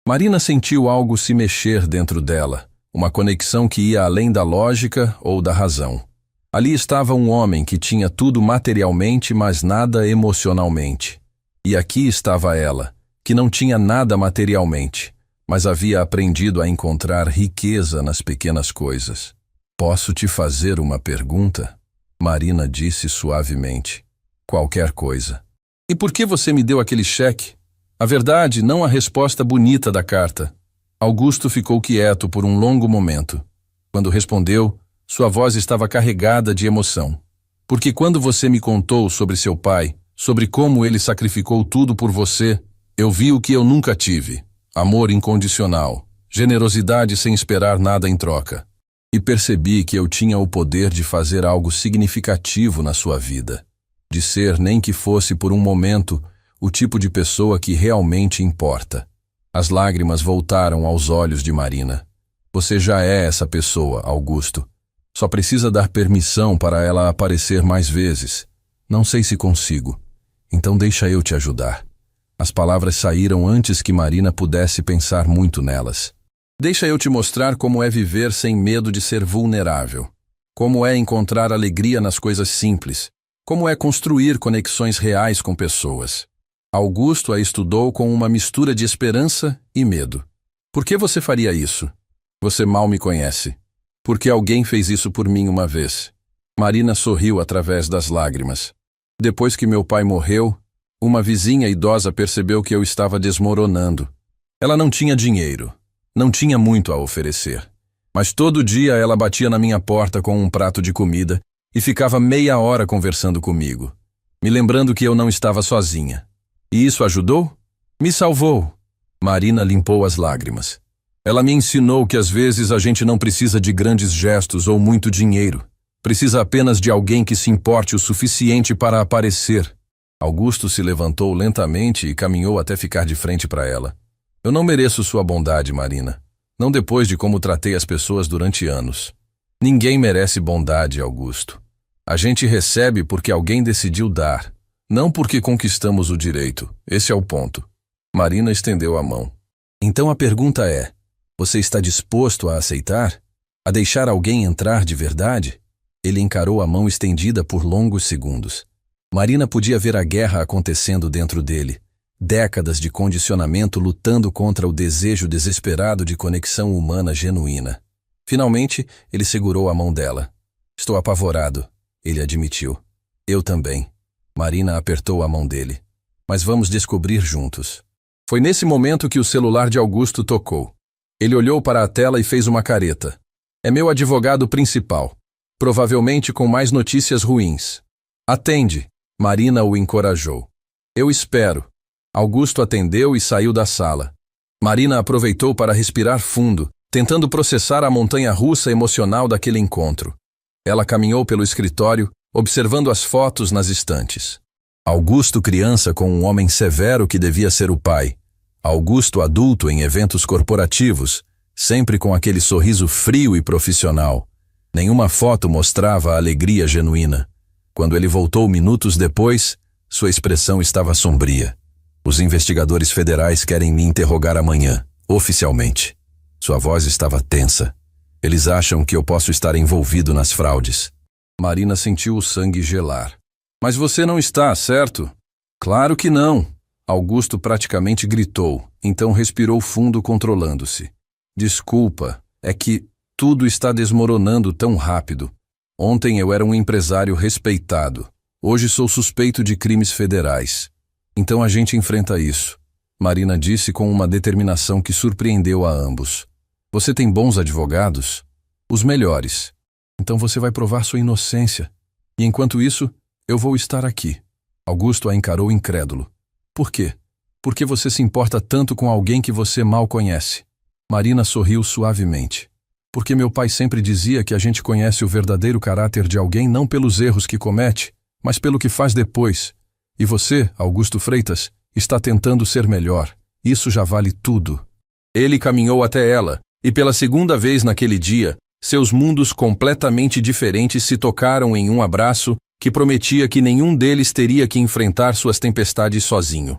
S1: Marina sentiu algo se mexer dentro dela, uma conexão que ia além da lógica ou da razão. Ali estava um homem que tinha tudo materialmente, mas nada emocionalmente. E aqui estava ela, que não tinha nada materialmente, mas havia aprendido a encontrar riqueza nas pequenas coisas. Posso te fazer uma pergunta? Marina disse suavemente. Qualquer coisa. E por que você me deu aquele cheque? A verdade, não a resposta bonita da carta. Augusto ficou quieto por um longo momento. Quando respondeu, sua voz estava carregada de emoção. Porque quando você me contou sobre seu pai, sobre como ele sacrificou tudo por você, eu vi o que eu nunca tive. Amor incondicional, generosidade sem esperar nada em troca. E percebi que eu tinha o poder de fazer algo significativo na sua vida. De ser, nem que fosse por um momento, o tipo de pessoa que realmente importa. As lágrimas voltaram aos olhos de Marina. Você já é essa pessoa, Augusto. Só precisa dar permissão para ela aparecer mais vezes. Não sei se consigo. Então deixa eu te ajudar. As palavras saíram antes que Marina pudesse pensar muito nelas. Deixa eu te mostrar como é viver sem medo de ser vulnerável. Como é encontrar alegria nas coisas simples. Como é construir conexões reais com pessoas. Augusto a estudou com uma mistura de esperança e medo. Por que você faria isso? Você mal me conhece. Porque alguém fez isso por mim uma vez. Marina sorriu através das lágrimas. Depois que meu pai morreu, uma vizinha idosa percebeu que eu estava desmoronando. Ela não tinha dinheiro, não tinha muito a oferecer. Mas todo dia ela batia na minha porta com um prato de comida e ficava meia hora conversando comigo, me lembrando que eu não estava sozinha. E isso ajudou? Me salvou. Marina limpou as lágrimas. Ela me ensinou que às vezes a gente não precisa de grandes gestos ou muito dinheiro. Precisa apenas de alguém que se importe o suficiente para aparecer. Augusto se levantou lentamente e caminhou até ficar de frente para ela. Eu não mereço sua bondade, Marina. Não depois de como tratei as pessoas durante anos. Ninguém merece bondade, Augusto. A gente recebe porque alguém decidiu dar, não porque conquistamos o direito. Esse é o ponto. Marina estendeu a mão. Então a pergunta é, você está disposto a aceitar? A deixar alguém entrar de verdade? Ele encarou a mão estendida por longos segundos. Marina podia ver a guerra acontecendo dentro dele. Décadas de condicionamento lutando contra o desejo desesperado de conexão humana genuína. Finalmente, ele segurou a mão dela. Estou apavorado, ele admitiu. Eu também. Marina apertou a mão dele. Mas vamos descobrir juntos. Foi nesse momento que o celular de Augusto tocou. Ele olhou para a tela e fez uma careta. É meu advogado principal. Provavelmente com mais notícias ruins. Atende. Marina o encorajou. Eu espero. Augusto atendeu e saiu da sala. Marina aproveitou para respirar fundo, tentando processar a montanha-russa emocional daquele encontro. Ela caminhou pelo escritório, observando as fotos nas estantes. Augusto criança com um homem severo que devia ser o pai. Augusto adulto em eventos corporativos, sempre com aquele sorriso frio e profissional. Nenhuma foto mostrava a alegria genuína. Quando ele voltou minutos depois, sua expressão estava sombria. Os investigadores federais querem me interrogar amanhã, oficialmente. Sua voz estava tensa. Eles acham que eu posso estar envolvido nas fraudes. Marina sentiu o sangue gelar. Mas você não está, certo? Claro que não. Augusto praticamente gritou, então respirou fundo controlando-se. Desculpa, é que tudo está desmoronando tão rápido. Ontem eu era um empresário respeitado. Hoje sou suspeito de crimes federais. Então a gente enfrenta isso. Marina disse com uma determinação que surpreendeu a ambos. Você tem bons advogados? Os melhores. Então você vai provar sua inocência. E enquanto isso, eu vou estar aqui. Augusto a encarou incrédulo. Por quê? Porque você se importa tanto com alguém que você mal conhece. Marina sorriu suavemente. Porque meu pai sempre dizia que a gente conhece o verdadeiro caráter de alguém não pelos erros que comete, mas pelo que faz depois. E você, Augusto Freitas, está tentando ser melhor. Isso já vale tudo. Ele caminhou até ela, e pela segunda vez naquele dia, seus mundos completamente diferentes se tocaram em um abraço que prometia que nenhum deles teria que enfrentar suas tempestades sozinho.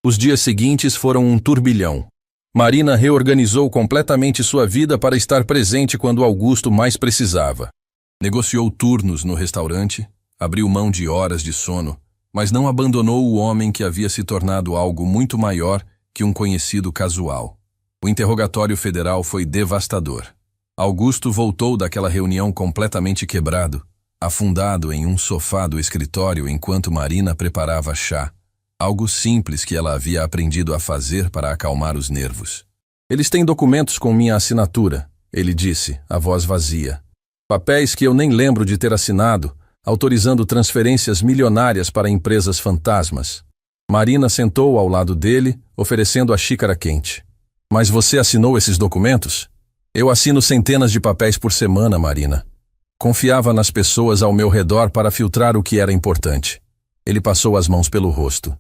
S1: Os dias seguintes foram um turbilhão. Marina reorganizou completamente sua vida para estar presente quando Augusto mais precisava. Negociou turnos no restaurante, abriu mão de horas de sono, mas não abandonou o homem que havia se tornado algo muito maior que um conhecido casual. O interrogatório federal foi devastador. Augusto voltou daquela reunião completamente quebrado, afundado em um sofá do escritório enquanto Marina preparava chá, algo simples que ela havia aprendido a fazer para acalmar os nervos. Eles têm documentos com minha assinatura, ele disse, a voz vazia. Papéis que eu nem lembro de ter assinado, autorizando transferências milionárias para empresas fantasmas. Marina sentou ao lado dele, oferecendo a xícara quente. Mas você assinou esses documentos? Eu assino centenas de papéis por semana, Marina. Confiava nas pessoas ao meu redor para filtrar o que era importante. Ele passou as mãos pelo rosto.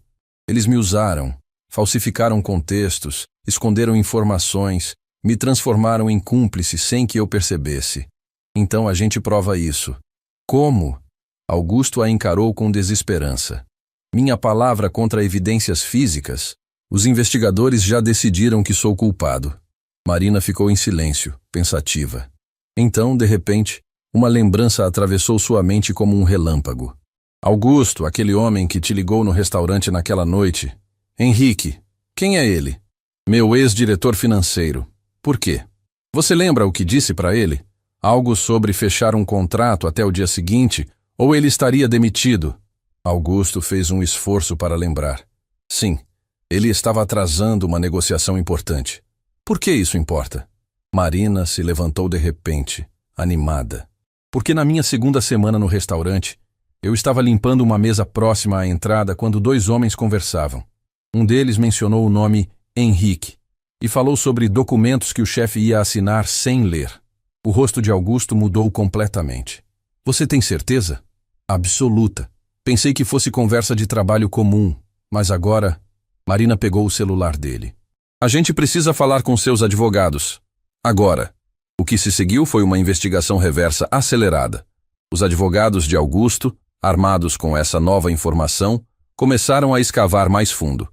S1: Eles me usaram, falsificaram contextos, esconderam informações, me transformaram em cúmplice sem que eu percebesse. Então a gente prova isso. Como? Augusto a encarou com desesperança. Minha palavra contra evidências físicas? Os investigadores já decidiram que sou culpado. Marina ficou em silêncio, pensativa. Então, de repente, uma lembrança atravessou sua mente como um relâmpago. Augusto, aquele homem que te ligou no restaurante naquela noite. Henrique, quem é ele? Meu ex-diretor financeiro. Por quê? Você lembra o que disse para ele? Algo sobre fechar um contrato até o dia seguinte, ou ele estaria demitido? Augusto fez um esforço para lembrar. Sim, ele estava atrasando uma negociação importante. Por que isso importa? Marina se levantou de repente, animada. Porque na minha segunda semana no restaurante, eu estava limpando uma mesa próxima à entrada quando dois homens conversavam. Um deles mencionou o nome Henrique e falou sobre documentos que o chefe ia assinar sem ler. O rosto de Augusto mudou completamente. Você tem certeza? Absoluta. Pensei que fosse conversa de trabalho comum, mas agora... Marina pegou o celular dele. A gente precisa falar com seus advogados. Agora. O que se seguiu foi uma investigação reversa acelerada. Os advogados de Augusto, armados com essa nova informação, começaram a escavar mais fundo.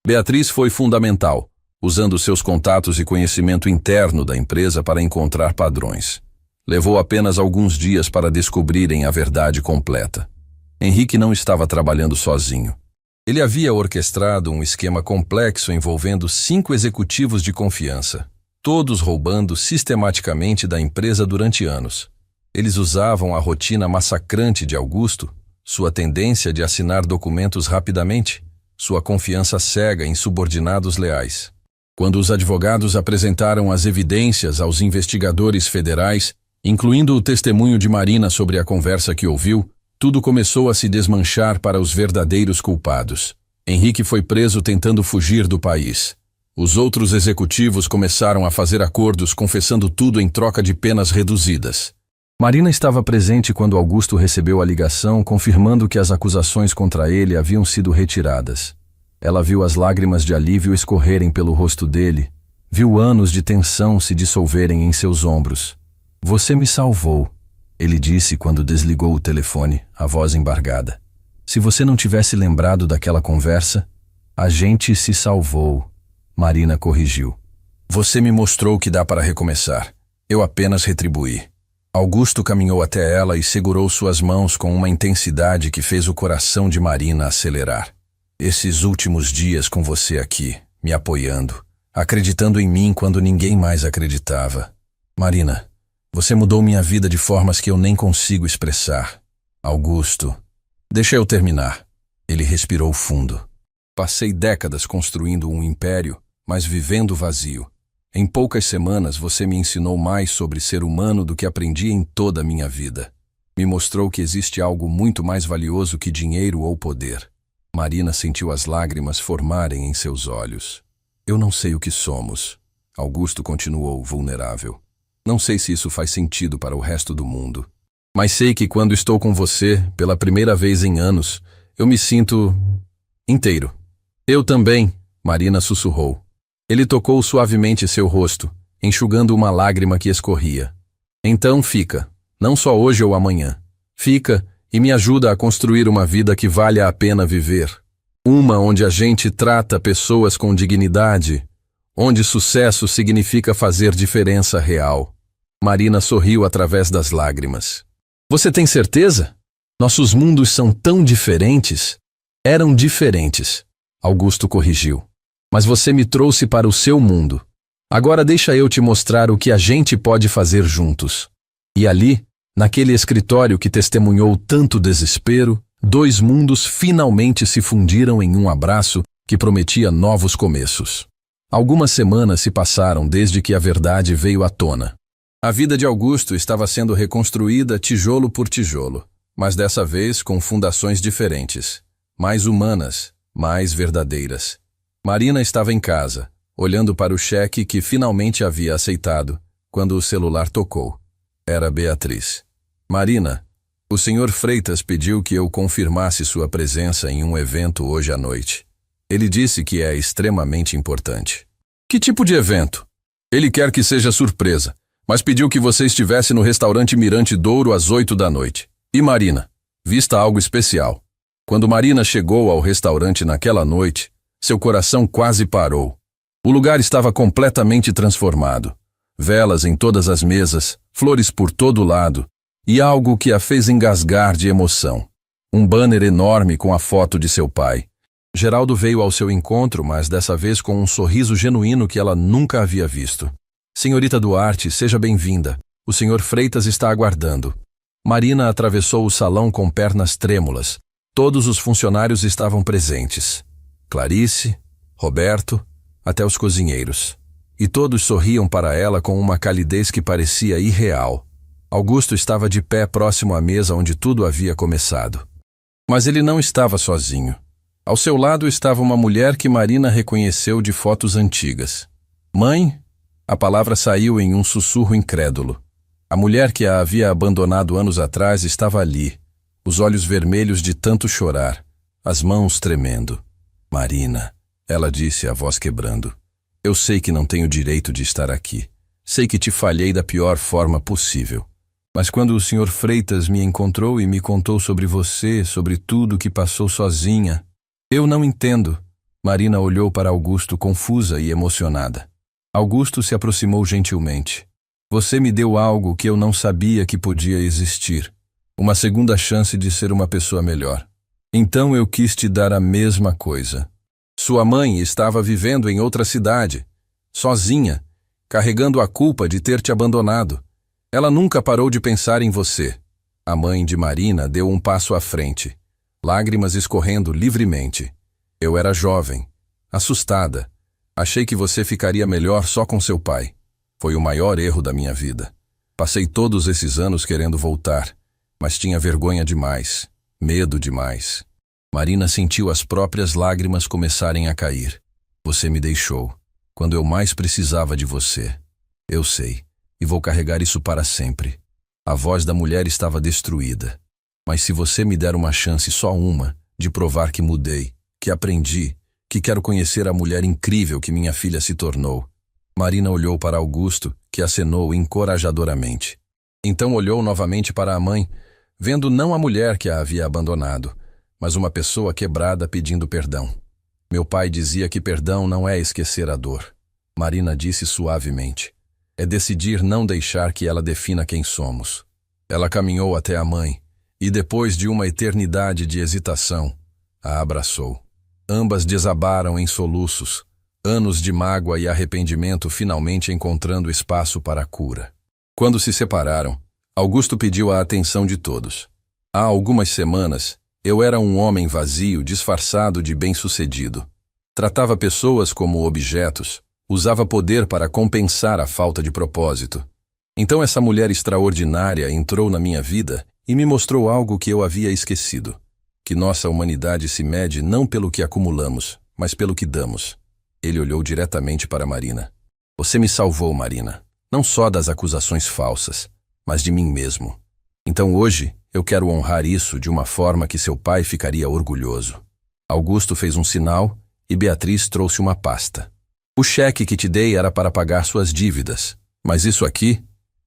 S1: Beatriz foi fundamental, usando seus contatos e conhecimento interno da empresa para encontrar padrões. Levou apenas alguns dias para descobrirem a verdade completa. Henrique não estava trabalhando sozinho. Ele havia orquestrado um esquema complexo envolvendo 5 executivos de confiança, todos roubando sistematicamente da empresa durante anos. Eles usavam a rotina massacrante de Augusto, sua tendência de assinar documentos rapidamente, sua confiança cega em subordinados leais. Quando os advogados apresentaram as evidências aos investigadores federais, incluindo o testemunho de Marina sobre a conversa que ouviu, tudo começou a se desmanchar para os verdadeiros culpados. Henrique foi preso tentando fugir do país. Os outros executivos começaram a fazer acordos confessando tudo em troca de penas reduzidas. Marina estava presente quando Augusto recebeu a ligação confirmando que as acusações contra ele haviam sido retiradas. Ela viu as lágrimas de alívio escorrerem pelo rosto dele, viu anos de tensão se dissolverem em seus ombros. Você me salvou, ele disse quando desligou o telefone, a voz embargada. Se você não tivesse lembrado daquela conversa, a gente se salvou. Marina corrigiu. Você me mostrou que dá para recomeçar. Eu apenas retribuí. Augusto caminhou até ela e segurou suas mãos com uma intensidade que fez o coração de Marina acelerar. Esses últimos dias com você aqui, me apoiando, acreditando em mim quando ninguém mais acreditava. Marina, você mudou minha vida de formas que eu nem consigo expressar. Augusto, deixa eu terminar. Ele respirou fundo. Passei décadas construindo um império, mas vivendo vazio. Em poucas semanas você me ensinou mais sobre ser humano do que aprendi em toda a minha vida. Me mostrou que existe algo muito mais valioso que dinheiro ou poder. Marina sentiu as lágrimas formarem em seus olhos. Eu não sei o que somos. Augusto continuou vulnerável. Não sei se isso faz sentido para o resto do mundo. Mas sei que quando estou com você, pela primeira vez em anos, eu me sinto inteiro. Eu também, Marina sussurrou. Ele tocou suavemente seu rosto, enxugando uma lágrima que escorria. Então fica, não só hoje ou amanhã. Fica e me ajuda a construir uma vida que vale a pena viver. Uma onde a gente trata pessoas com dignidade, onde sucesso significa fazer diferença real. Marina sorriu através das lágrimas. Você tem certeza? Nossos mundos são tão diferentes. Eram diferentes, Augusto corrigiu. Mas você me trouxe para o seu mundo. Agora deixa eu te mostrar o que a gente pode fazer juntos. E ali, naquele escritório que testemunhou tanto desespero, dois mundos finalmente se fundiram em um abraço que prometia novos começos. Algumas semanas se passaram desde que a verdade veio à tona. A vida de Augusto estava sendo reconstruída tijolo por tijolo, mas dessa vez com fundações diferentes, mais humanas, mais verdadeiras. Marina estava em casa, olhando para o cheque que finalmente havia aceitado, quando o celular tocou. Era Beatriz. Marina, o Sr. Freitas pediu que eu confirmasse sua presença em um evento hoje à noite. Ele disse que é extremamente importante. Que tipo de evento? Ele quer que seja surpresa, mas pediu que você estivesse no restaurante Mirante Douro às 8 da noite. E Marina, vista algo especial. Quando Marina chegou ao restaurante naquela noite, seu coração quase parou. O lugar estava completamente transformado. Velas em todas as mesas, flores por todo lado, e algo que a fez engasgar de emoção. Um banner enorme com a foto de seu pai. Geraldo veio ao seu encontro, mas dessa vez com um sorriso genuíno que ela nunca havia visto. Senhorita Duarte, seja bem-vinda. O Sr. Freitas está aguardando. Marina atravessou o salão com pernas trêmulas. Todos os funcionários estavam presentes. Clarice, Roberto, até os cozinheiros. E todos sorriam para ela com uma calidez que parecia irreal. Augusto estava de pé próximo à mesa onde tudo havia começado. Mas ele não estava sozinho. Ao seu lado estava uma mulher que Marina reconheceu de fotos antigas. Mãe? A palavra saiu em um sussurro incrédulo. A mulher que a havia abandonado anos atrás estava ali, os olhos vermelhos de tanto chorar, as mãos tremendo. Marina, ela disse, a voz quebrando. Eu sei que não tenho direito de estar aqui. Sei que te falhei da pior forma possível. Mas quando o Sr. Freitas me encontrou e me contou sobre você, sobre tudo que passou sozinha... Eu não entendo. Marina olhou para Augusto confusa e emocionada. Augusto se aproximou gentilmente. Você me deu algo que eu não sabia que podia existir. Uma segunda chance de ser uma pessoa melhor. Então eu quis te dar a mesma coisa. Sua mãe estava vivendo em outra cidade, sozinha, carregando a culpa de ter te abandonado. Ela nunca parou de pensar em você. A mãe de Marina deu um passo à frente, lágrimas escorrendo livremente. Eu era jovem, assustada. Achei que você ficaria melhor só com seu pai. Foi o maior erro da minha vida. Passei todos esses anos querendo voltar, mas tinha vergonha demais, medo demais. Marina sentiu as próprias lágrimas começarem a cair. Você me deixou, quando eu mais precisava de você. Eu sei, e vou carregar isso para sempre. A voz da mulher estava destruída. Mas se você me der uma chance, só uma, de provar que mudei, que aprendi, que quero conhecer a mulher incrível que minha filha se tornou. Marina olhou para Augusto, que acenou encorajadoramente. Então olhou novamente para a mãe, vendo não a mulher que a havia abandonado, mas uma pessoa quebrada pedindo perdão. Meu pai dizia que perdão não é esquecer a dor. Marina disse suavemente. É decidir não deixar que ela defina quem somos. Ela caminhou até a mãe, e depois de uma eternidade de hesitação, a abraçou. Ambas desabaram em soluços, anos de mágoa e arrependimento finalmente encontrando espaço para a cura. Quando se separaram, Augusto pediu a atenção de todos. Há algumas semanas, eu era um homem vazio disfarçado de bem-sucedido. Tratava pessoas como objetos, Usava poder para compensar a falta de propósito. Então essa mulher extraordinária entrou na minha vida e me mostrou algo que eu havia esquecido. Que nossa humanidade se mede não pelo que acumulamos, mas pelo que damos. Ele olhou diretamente para Marina. Você me salvou, Marina. Não só das acusações falsas, mas de mim mesmo. Então hoje eu quero honrar isso de uma forma que seu pai ficaria orgulhoso. Augusto fez um sinal e Beatriz trouxe uma pasta. O cheque que te dei era para pagar suas dívidas, mas isso aqui,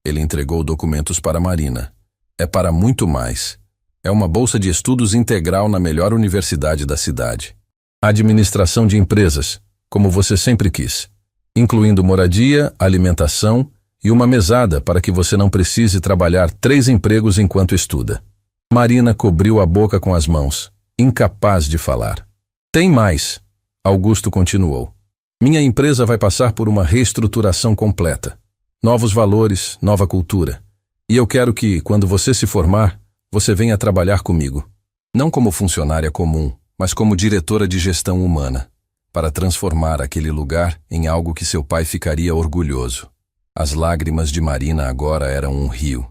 S1: ele entregou documentos para Marina. É para muito mais. É uma bolsa de estudos integral na melhor universidade da cidade. Administração de empresas, como você sempre quis, incluindo moradia, alimentação e uma mesada para que você não precise trabalhar 3 empregos enquanto estuda. Marina cobriu a boca com as mãos, incapaz de falar. Tem mais, Augusto continuou. Minha empresa vai passar por uma reestruturação completa. Novos valores, nova cultura. E eu quero que, quando você se formar, você venha trabalhar comigo. Não como funcionária comum, mas como diretora de gestão humana, para transformar aquele lugar em algo que seu pai ficaria orgulhoso. As lágrimas de Marina agora eram um rio.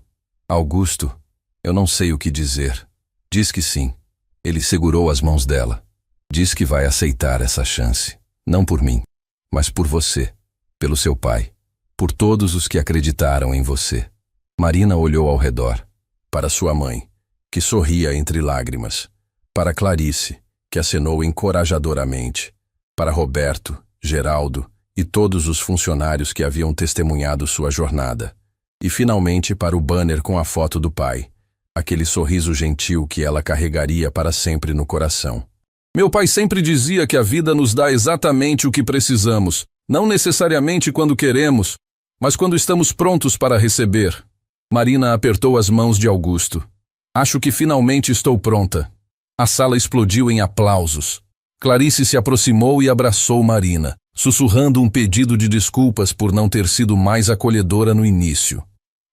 S1: Augusto, eu não sei o que dizer. Diz que sim. Ele segurou as mãos dela. Diz que vai aceitar essa chance. Não por mim, mas por você, pelo seu pai, por todos os que acreditaram em você. Marina olhou ao redor, para sua mãe, que sorria entre lágrimas, para Clarice, que acenou encorajadoramente, para Roberto, Geraldo e todos os funcionários que haviam testemunhado sua jornada, e finalmente para o banner com a foto do pai, aquele sorriso gentil que ela carregaria para sempre no coração. Meu pai sempre dizia que a vida nos dá exatamente o que precisamos, não necessariamente quando queremos, mas quando estamos prontos para receber. Marina apertou as mãos de Augusto. Acho que finalmente estou pronta. A sala explodiu em aplausos. Clarice se aproximou e abraçou Marina, sussurrando um pedido de desculpas por não ter sido mais acolhedora no início.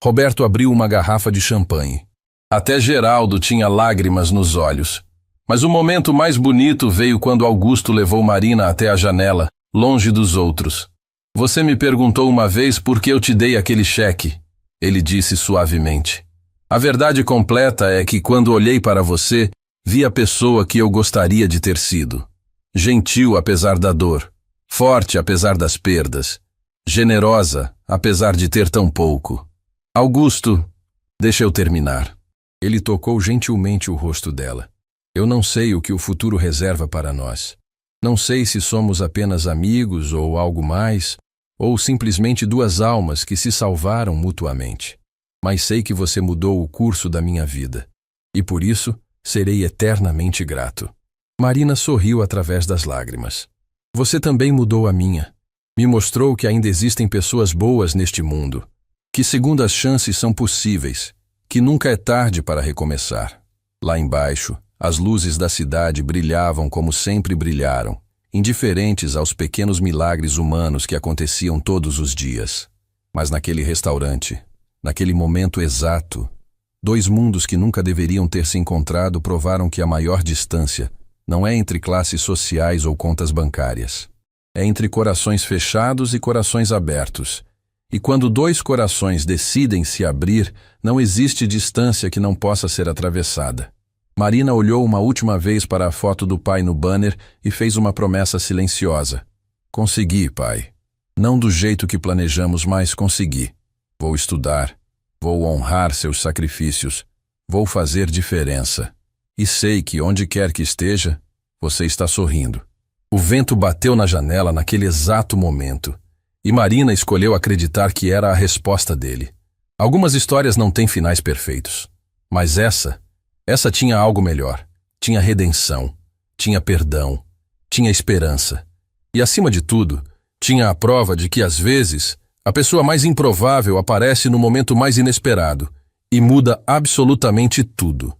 S1: Roberto abriu uma garrafa de champanhe. Até Geraldo tinha lágrimas nos olhos. Mas o momento mais bonito veio quando Augusto levou Marina até a janela, longe dos outros. Você me perguntou uma vez por que eu te dei aquele cheque, ele disse suavemente. A verdade completa é que quando olhei para você, vi a pessoa que eu gostaria de ter sido. Gentil apesar da dor, forte apesar das perdas, generosa apesar de ter tão pouco. Augusto, deixa eu terminar. Ele tocou gentilmente o rosto dela. Eu não sei o que o futuro reserva para nós. Não sei se somos apenas amigos ou algo mais, ou simplesmente 2 almas que se salvaram mutuamente. Mas sei que você mudou o curso da minha vida. E por isso, serei eternamente grato. Marina sorriu através das lágrimas. Você também mudou a minha. Me mostrou que ainda existem pessoas boas neste mundo. Que segundas chances são possíveis. Que nunca é tarde para recomeçar. Lá embaixo, as luzes da cidade brilhavam como sempre brilharam, indiferentes aos pequenos milagres humanos que aconteciam todos os dias. Mas naquele restaurante, naquele momento exato, 2 mundos que nunca deveriam ter se encontrado provaram que a maior distância não é entre classes sociais ou contas bancárias. É entre corações fechados e corações abertos. E quando 2 corações decidem se abrir, não existe distância que não possa ser atravessada. Marina olhou uma última vez para a foto do pai no banner e fez uma promessa silenciosa. Consegui, pai. Não do jeito que planejamos, mas consegui. Vou estudar. Vou honrar seus sacrifícios. Vou fazer diferença. E sei que onde quer que esteja, você está sorrindo. O vento bateu na janela naquele exato momento. E Marina escolheu acreditar que era a resposta dele. Algumas histórias não têm finais perfeitos. Mas essa tinha algo melhor. Tinha redenção, tinha perdão, tinha esperança. E acima de tudo, tinha a prova de que às vezes a pessoa mais improvável aparece no momento mais inesperado e muda absolutamente tudo.